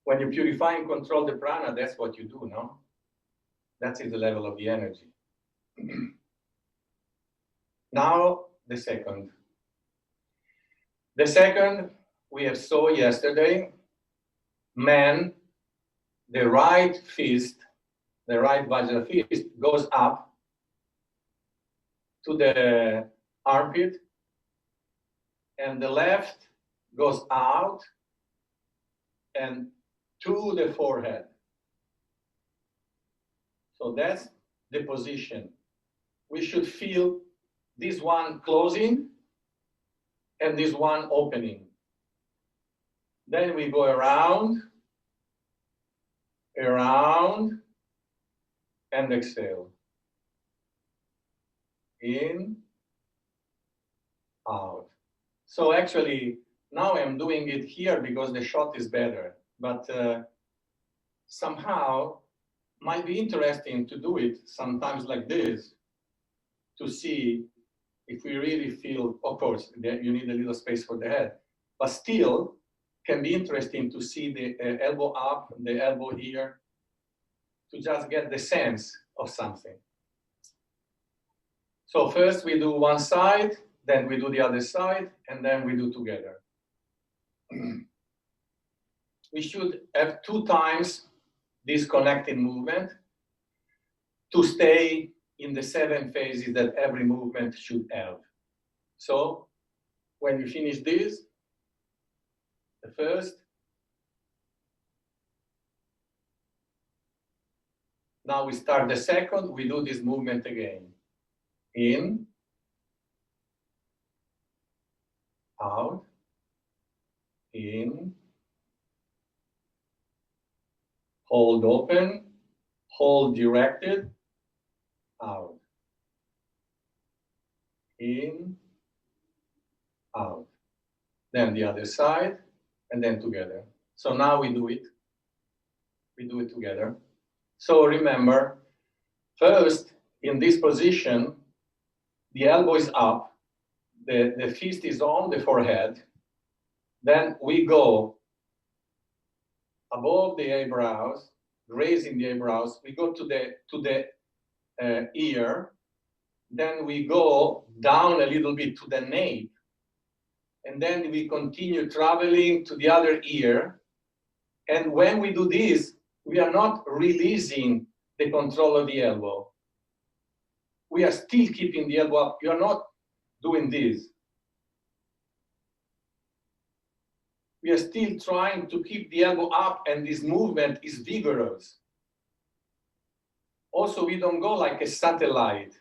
When you purify and control the prana, that's what you do, no? That is the level of the energy. Now, the second. The second, we have saw yesterday, man, the right fist, the right Vajra fist goes up to the armpit, and the left goes out and to the forehead. So that's the position. We should feel this one closing and this one opening. Then we go around, and exhale. In, out. So actually, now I'm doing it here because the shot is better. But somehow, might be interesting to do it sometimes like this, to see if we really feel, of course, that you need a little space for the head, but still can be interesting to see the elbow up, the elbow here, to just get the sense of something. So first we do one side, then we do the other side, and then we do together. We should have 2 times this connecting movement to stay in the 7 phases that every movement should have. So when you finish this, the first, now we start the second, we do this movement again. In, out, in, hold open, hold directed, out. In, out. Then the other side, and then together. So now we do it. We do it together. So remember, first, in this position, the elbow is up, the fist is on the forehead. Then we go above the eyebrows, raising the eyebrows. We go to the ear. Then we go down a little bit to the nape. And then we continue traveling to the other ear. And when we do this, we are not releasing the control of the elbow. We are still keeping the elbow up. You are not doing this. We are still trying to keep the elbow up, and this movement is vigorous. Also, we don't go like a satellite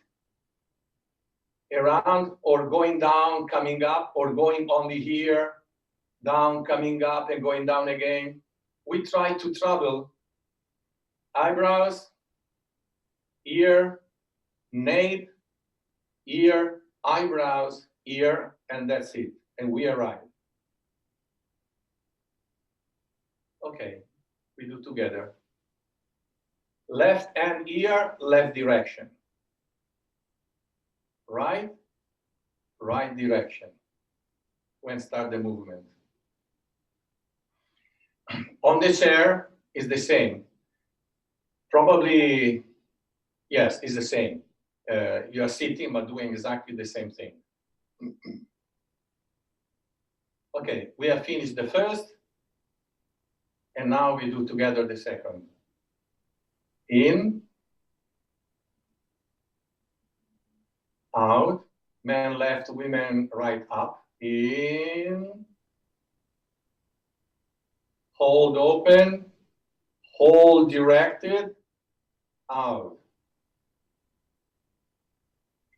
around or going down, coming up, or going only here, down, coming up, and going down again. we try to travel eyebrows, ear, nape, ear, eyebrows, ear, and that's it. And we arrive. Okay, we do together. Left hand ear, left direction. Right, right direction. When start the movement. On the chair is the same. Probably, yes, it's the same. You are sitting but doing exactly the same thing. Okay, we have finished the first, and now we do together the second. In, out, men left, women right, up. In, hold open, hold directed, out.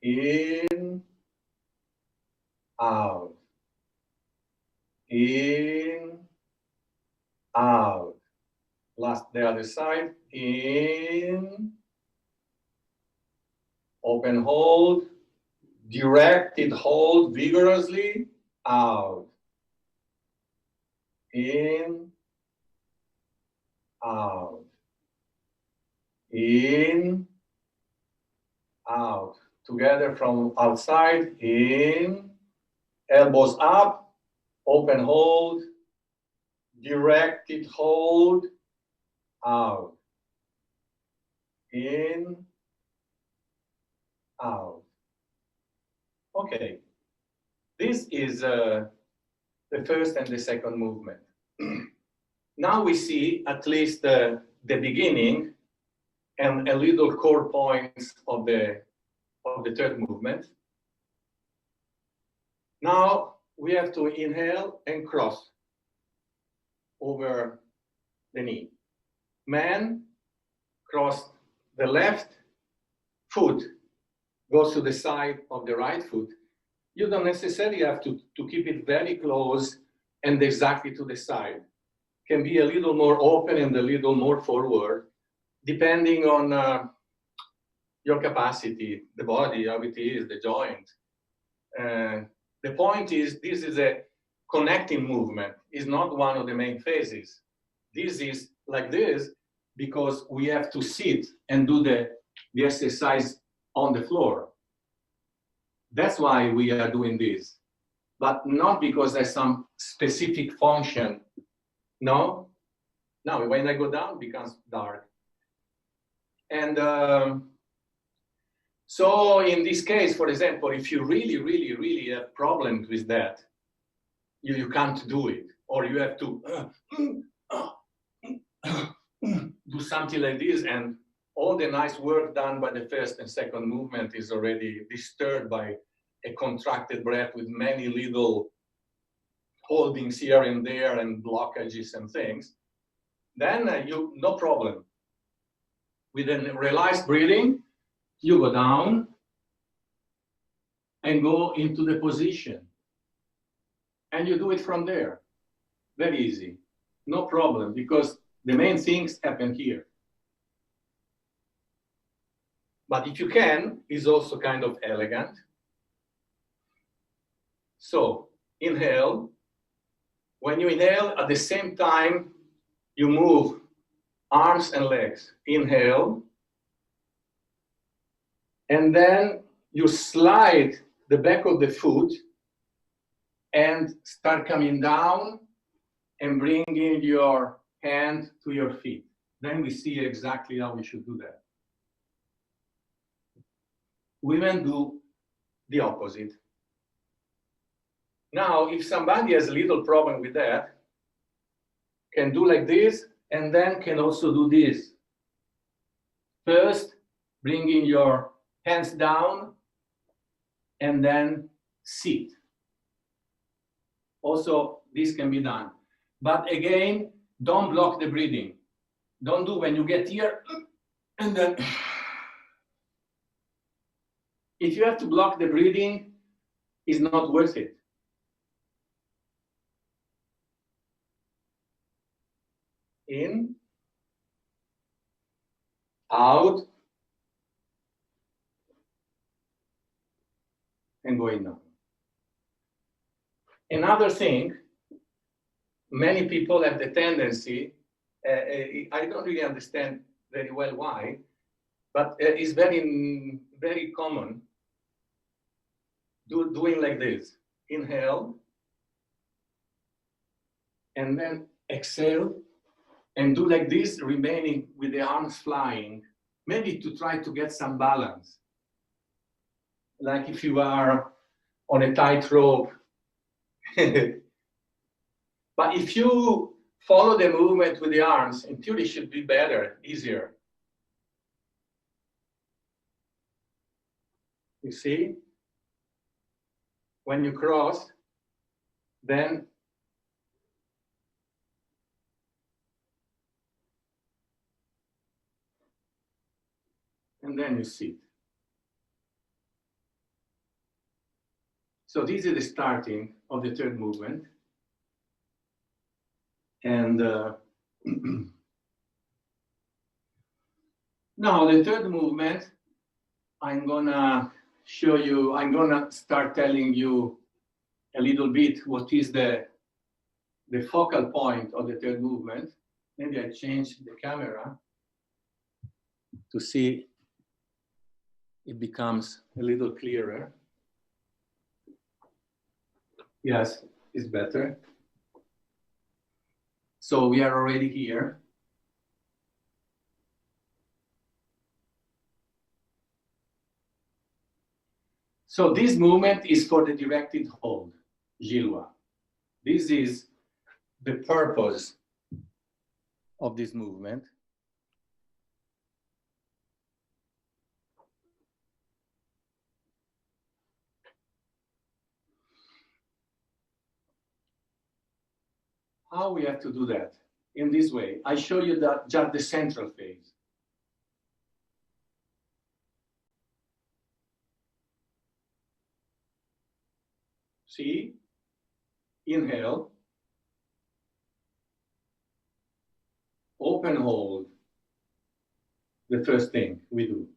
In, out. In, out. Last, the other side. In, open hold, directed hold vigorously, out. In, out. In, out. Together from outside. In, elbows up, open hold, directed hold, out. In, out. Okay, this is the first and the second movement. Now we see at least the beginning and a little core points of the third movement. Now we have to inhale and cross over the knee. Man cross the left foot, goes to the side of the right foot. You don't necessarily have to keep it very close and exactly to the side. Can be a little more open and a little more forward, depending on your capacity, the body, how it is, the joint. The point is, this is a connecting movement. It's not one of the main phases. This is like this because we have to sit and do the exercise on the floor. That's why we are doing this, but not because there's some specific function. No, when I go down, it becomes dark. And so in this case, for example, if you really have problems with that, you can't do it, or you have to do something like this, and all the nice work done by the first and second movement is already disturbed by a contracted breath with many little holdings here and there and blockages and things. Then no problem. With a relaxed breathing, you go down and go into the position. And you do it from there. Very easy. No problem, because the main things happen here. But if you can, is also kind of elegant. So, inhale. When you inhale, at the same time, you move arms and legs. Inhale. And then you slide the back of the foot and start coming down and bringing your hand to your feet. Then we see exactly how we should do that. Women do the opposite. Now, if somebody has a little problem with that, can do like this, and then can also do this. First, bringing your hands down, and then sit. Also, this can be done. But again, don't block the breathing. Don't do when you get here, and then. If you have to block the breathing, it's not worth it. in, out, and going down. Another thing, many people have the tendency, I don't really understand very well why, but it's very, very common doing like this. Inhale, and then exhale, and do like this, remaining with the arms flying, maybe to try to get some balance. Like if you are on a tightrope. But if you follow the movement with the arms, in theory it should be better, easier. You see? When you cross, then and then you sit. So this is the starting of the third movement. And now the third movement, I'm gonna show you, I'm gonna start telling you a little bit what is the focal point of the third movement. Maybe I change the camera to see it becomes a little clearer. Yes, it's better. So we are already here. So this movement is for the directed hold, Jilwa. This is the purpose of this movement. How we have to do that? In this way. I show you that just the central phase. See? Inhale. Open hold. The first thing we do.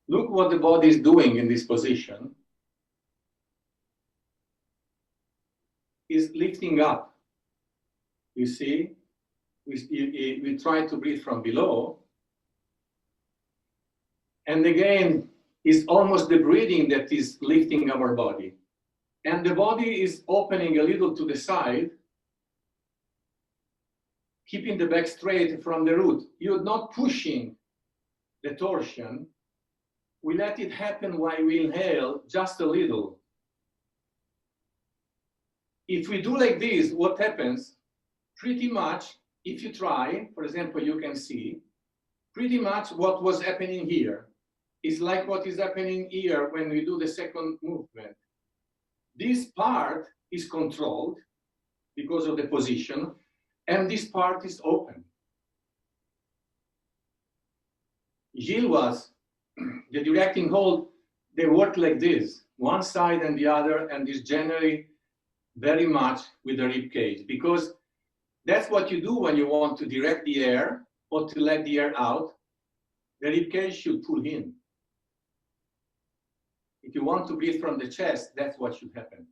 Look what the body is doing in this position. Is lifting up. You see? We try to breathe from below. And again, it's almost the breathing that is lifting our body. And the body is opening a little to the side, keeping the back straight from the root. You're not pushing the torsion. We let it happen while we inhale just a little. If we do like this, what happens? Pretty much, if you try, for example, you can see, pretty much what was happening here is like what is happening here when we do the second movement. This part is controlled because of the position, and this part is open. Jilwas, the directing hold, they work like this, one side and the other, and is generally very much with the rib cage, because that's what you do when you want to direct the air or to let the air out. The rib cage should pull in. If you want to breathe from the chest, that's what should happen.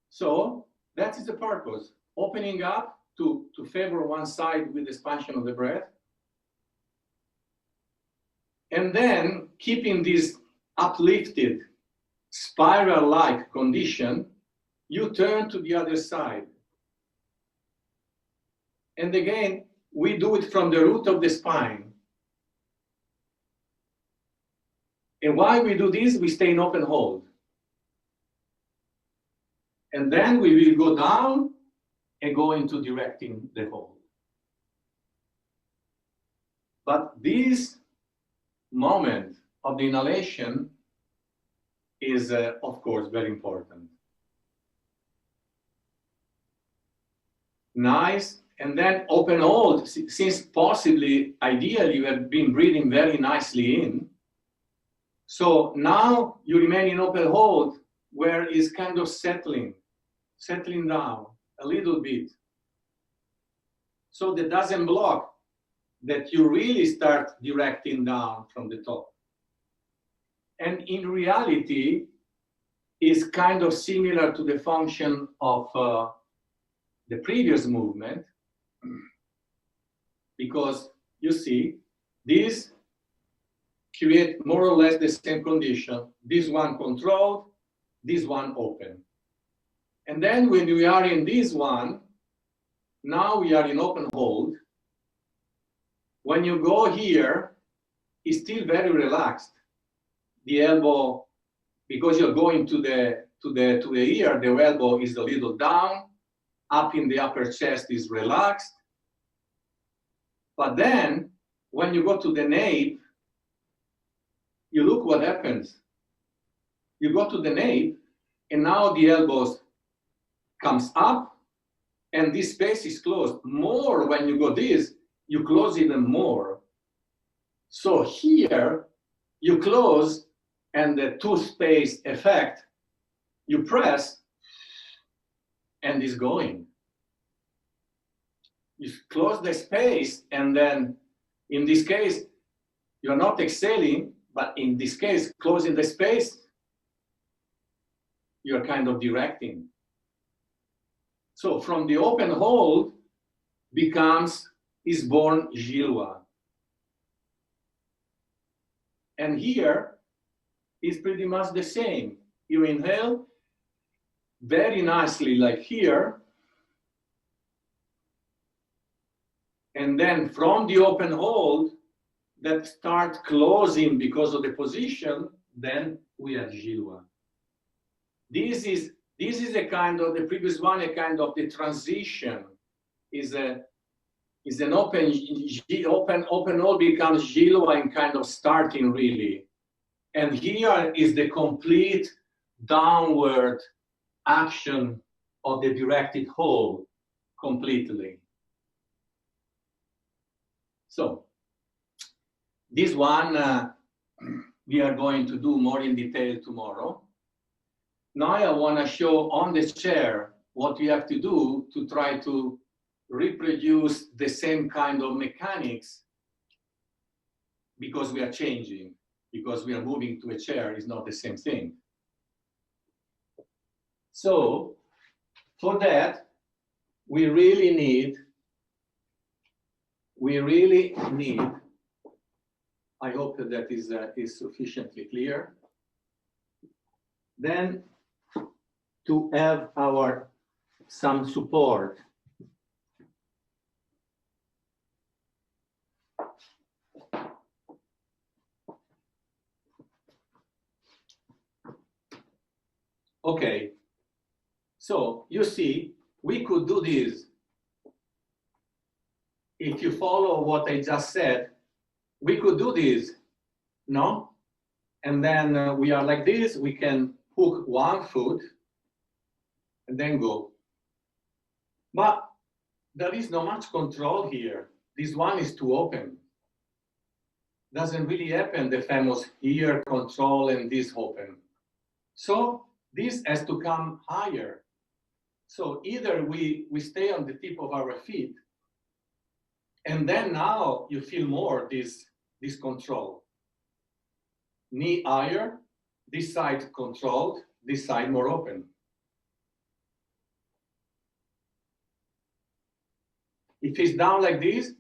So that is the purpose, opening up to favor one side with expansion of the breath. And then keeping this uplifted spiral-like condition, you turn to the other side. And again, we do it from the root of the spine. And while we do this, we stay in open hold. And then we will go down and go into directing the hold. But this moment of the inhalation is, of course, very important. Nice. And then open hold, since possibly, ideally, you have been breathing very nicely in. So now you remain in open hold, where it's kind of settling. settling down a little bit. So that doesn't block, that you really start directing down from the top. And in reality, is kind of similar to the function of the previous movement, because you see, these create more or less the same condition. This one controlled, this one open. And then when we are in this one, now we are in open hold. When you go here, it's still very relaxed. The elbow, because you're going to the ear, the elbow is a little down, up in the upper chest is relaxed. But then, when you go to the nape, you look what happens. You go to the nape, and now the elbows comes up, and this space is closed. More when you go this, you close even more. So here, you close, and the two-space effect, you press, and it's going. You close the space, and then, in this case, you're not exhaling, but in this case, closing the space, you're kind of directing. So from the open hold is born Jilwa. And here is pretty much the same. You inhale very nicely, like here. And then from the open hold that start closing because of the position, then we have Jilwa. This is a kind of the previous one, a kind of the transition is an open hold becomes Jilwa and kind of starting really. And here is the complete downward action of the directed hold completely. So this one we are going to do more in detail tomorrow. Now I want to show on the chair what you have to do to try to reproduce the same kind of mechanics, because we are changing, because we are moving to a chair is not the same thing. So for that, we really need, I hope that is sufficiently clear, then to have some support. Okay, so you see, we could do this. If you follow what I just said, we could do this, no? And then we are like this, we can hook one foot and then go. But there is not much control here. This one is too open. Doesn't really happen, the famous here control and this open. So this has to come higher. So either we stay on the tip of our feet, and then now you feel more this control. Knee higher, this side controlled, this side more open. If it's down like this,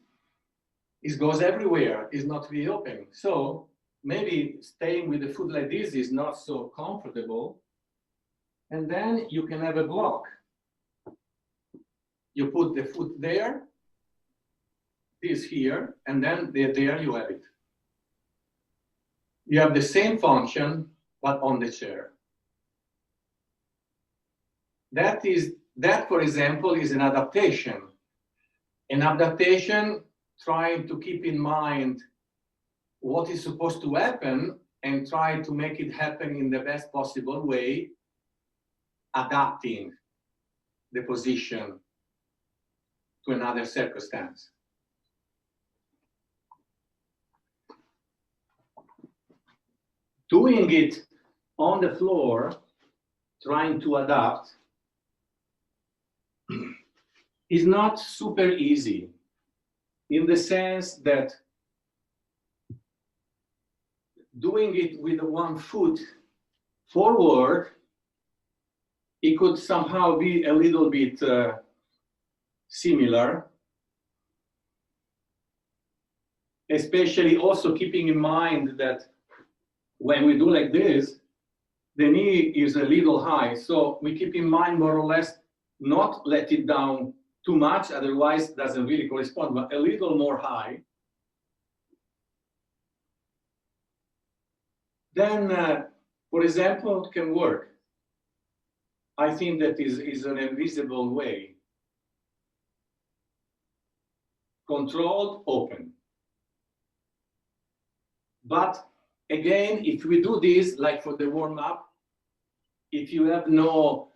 it goes everywhere, it's not really open. So maybe staying with the foot like this is not so comfortable. And then you can have a block. You put the foot there, this here, and then there you have it. You have the same function, but on the chair. That, for example, is an adaptation. An adaptation trying to keep in mind what is supposed to happen and try to make it happen in the best possible way, adapting the position to another circumstance. Doing it on the floor, trying to adapt, is not super easy, in the sense that doing it with one foot forward, it could somehow be a little bit similar, especially also keeping in mind that when we do like this, the knee is a little high. So we keep in mind more or less not let it down too much, otherwise it doesn't really correspond, but a little more high. Then, for example, can work. I think that is an invisible way. Controlled, open. But again, if we do this, like for the warm-up, if you have no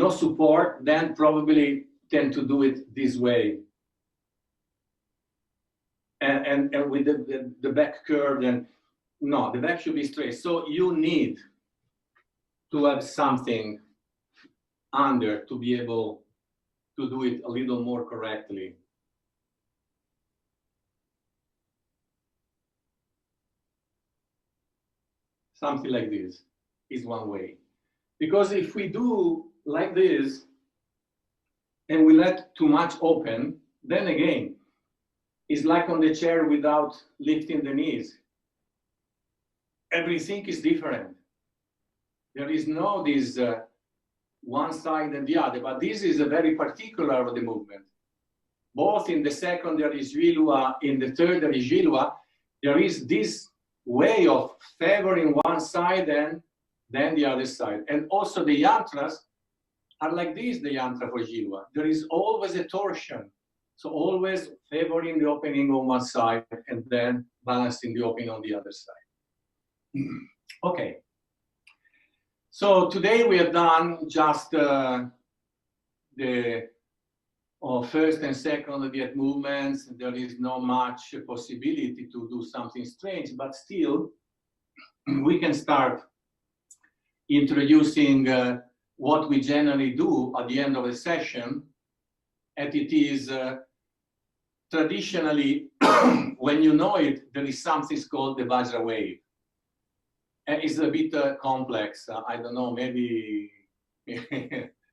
support, then probably tend to do it this way. And with the back curve, then no, the back should be straight. So you need to have something under to be able to do it a little more correctly. Something like this is one way. Because if we do like this and we let too much open, then again, it's like on the chair without lifting the knees. Everything is different. There is no this one side and the other, but this is a very particular of the movement. Both in the second there is Jilua, in the third there is Jilua, there is this way of favoring one side and then the other side. And also the yantras are like this, the yantra for Jilua. There is always a torsion. So always favoring the opening on one side and then balancing the opening on the other side. Okay. So today we have done just the first and second Viet movements. There is not much possibility to do something strange, but still we can start introducing what we generally do at the end of a session. And it is traditionally, when you know it, there is something called the Vajra wave. And it's a bit complex. I don't know, maybe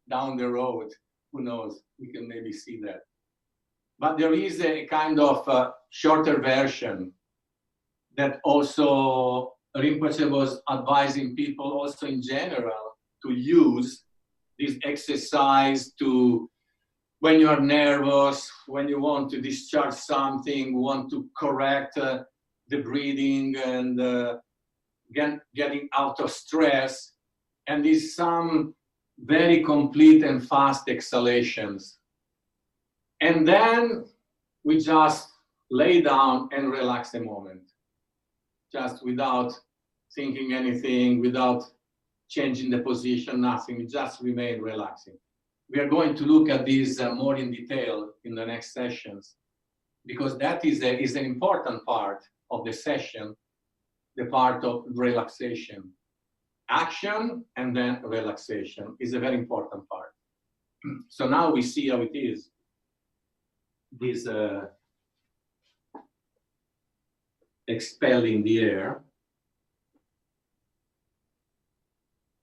down the road, who knows, we can maybe see that. But there is a kind of shorter version that also Rinpoche was advising people also in general to use this exercise to, when you are nervous, when you want to discharge something, want to correct the breathing and getting out of stress, and these some very complete and fast exhalations. And then we just lay down and relax a moment, just without thinking anything, without changing the position, nothing, we just remain relaxing. We are going to look at this more in detail in the next sessions, because that is an important part of the session, the part of relaxation. Action and then relaxation is a very important part. So now we see how it is. This expelling the air.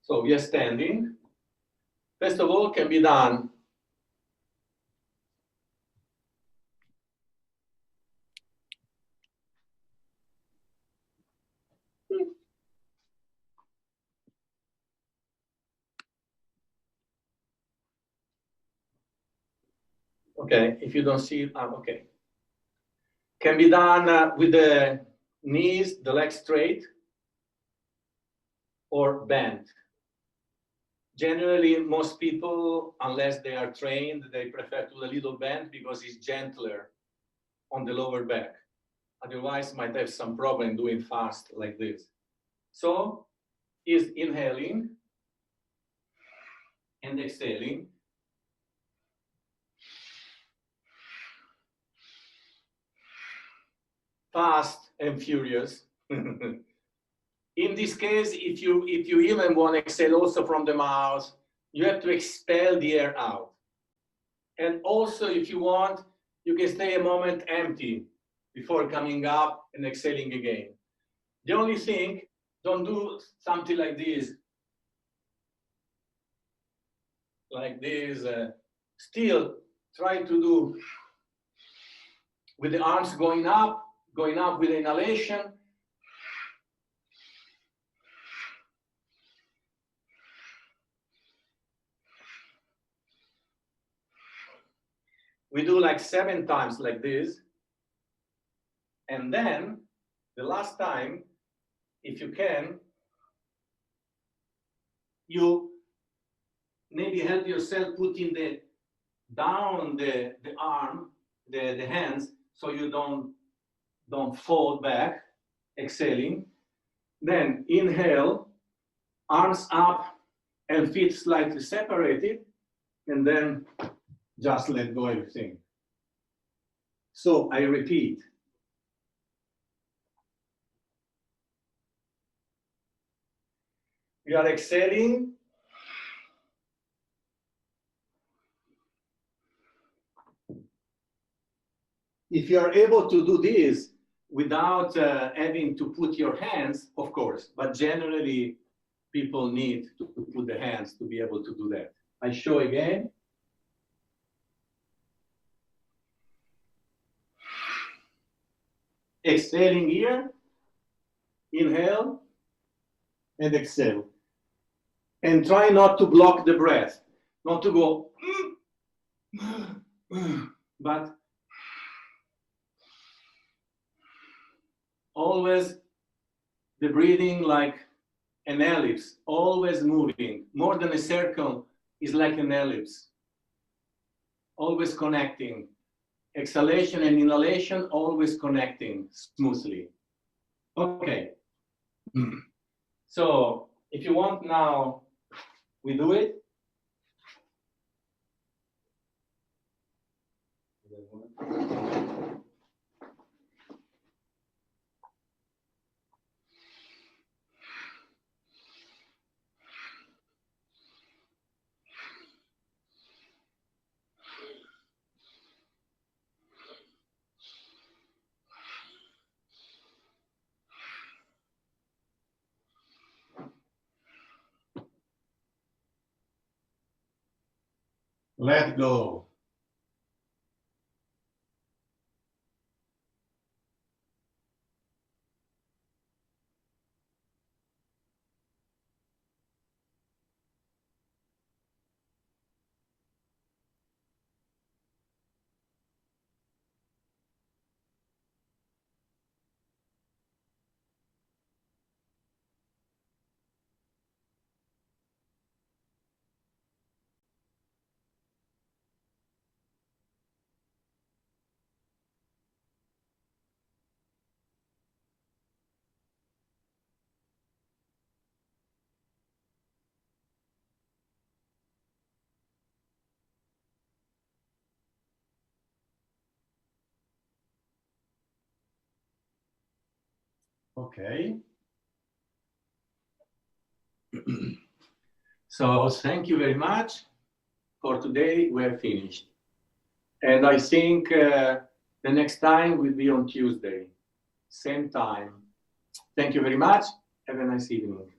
So we are standing. First of all, can be done okay, if you don't see it, okay. Can be done with the knees, the legs straight, or bent. Generally, most people, unless they are trained, they prefer to do a little bend because it's gentler on the lower back. Otherwise, might have some problem doing fast like this. So, is inhaling and exhaling. Fast and furious. In this case, if you even want to exhale also from the mouth, you have to expel the air out. And also, if you want, you can stay a moment empty before coming up and exhaling again. The only thing, don't do something like this. Still try to do with the arms going up with the inhalation. We do like 7 times like this. And then the last time, if you can, you maybe help yourself putting down the arm, the hands, so you don't fall back, exhaling. Then inhale, arms up and feet slightly separated, and then just let go everything. So I repeat. We are exhaling. If you are able to do this without having to put your hands, of course, but generally people need to put the hands to be able to do that. I show again. Exhaling here, inhale and exhale. And try not to block the breath, not to go, but always the breathing like an ellipse, always moving. More than a circle is like an ellipse, always connecting. Exhalation and inhalation, always connecting smoothly. Okay. So if you want now, we do it. Let go. Okay. So thank you very much. For today, we're finished. And I think the next time will be on Tuesday, same time. Thank you very much. Have a nice evening.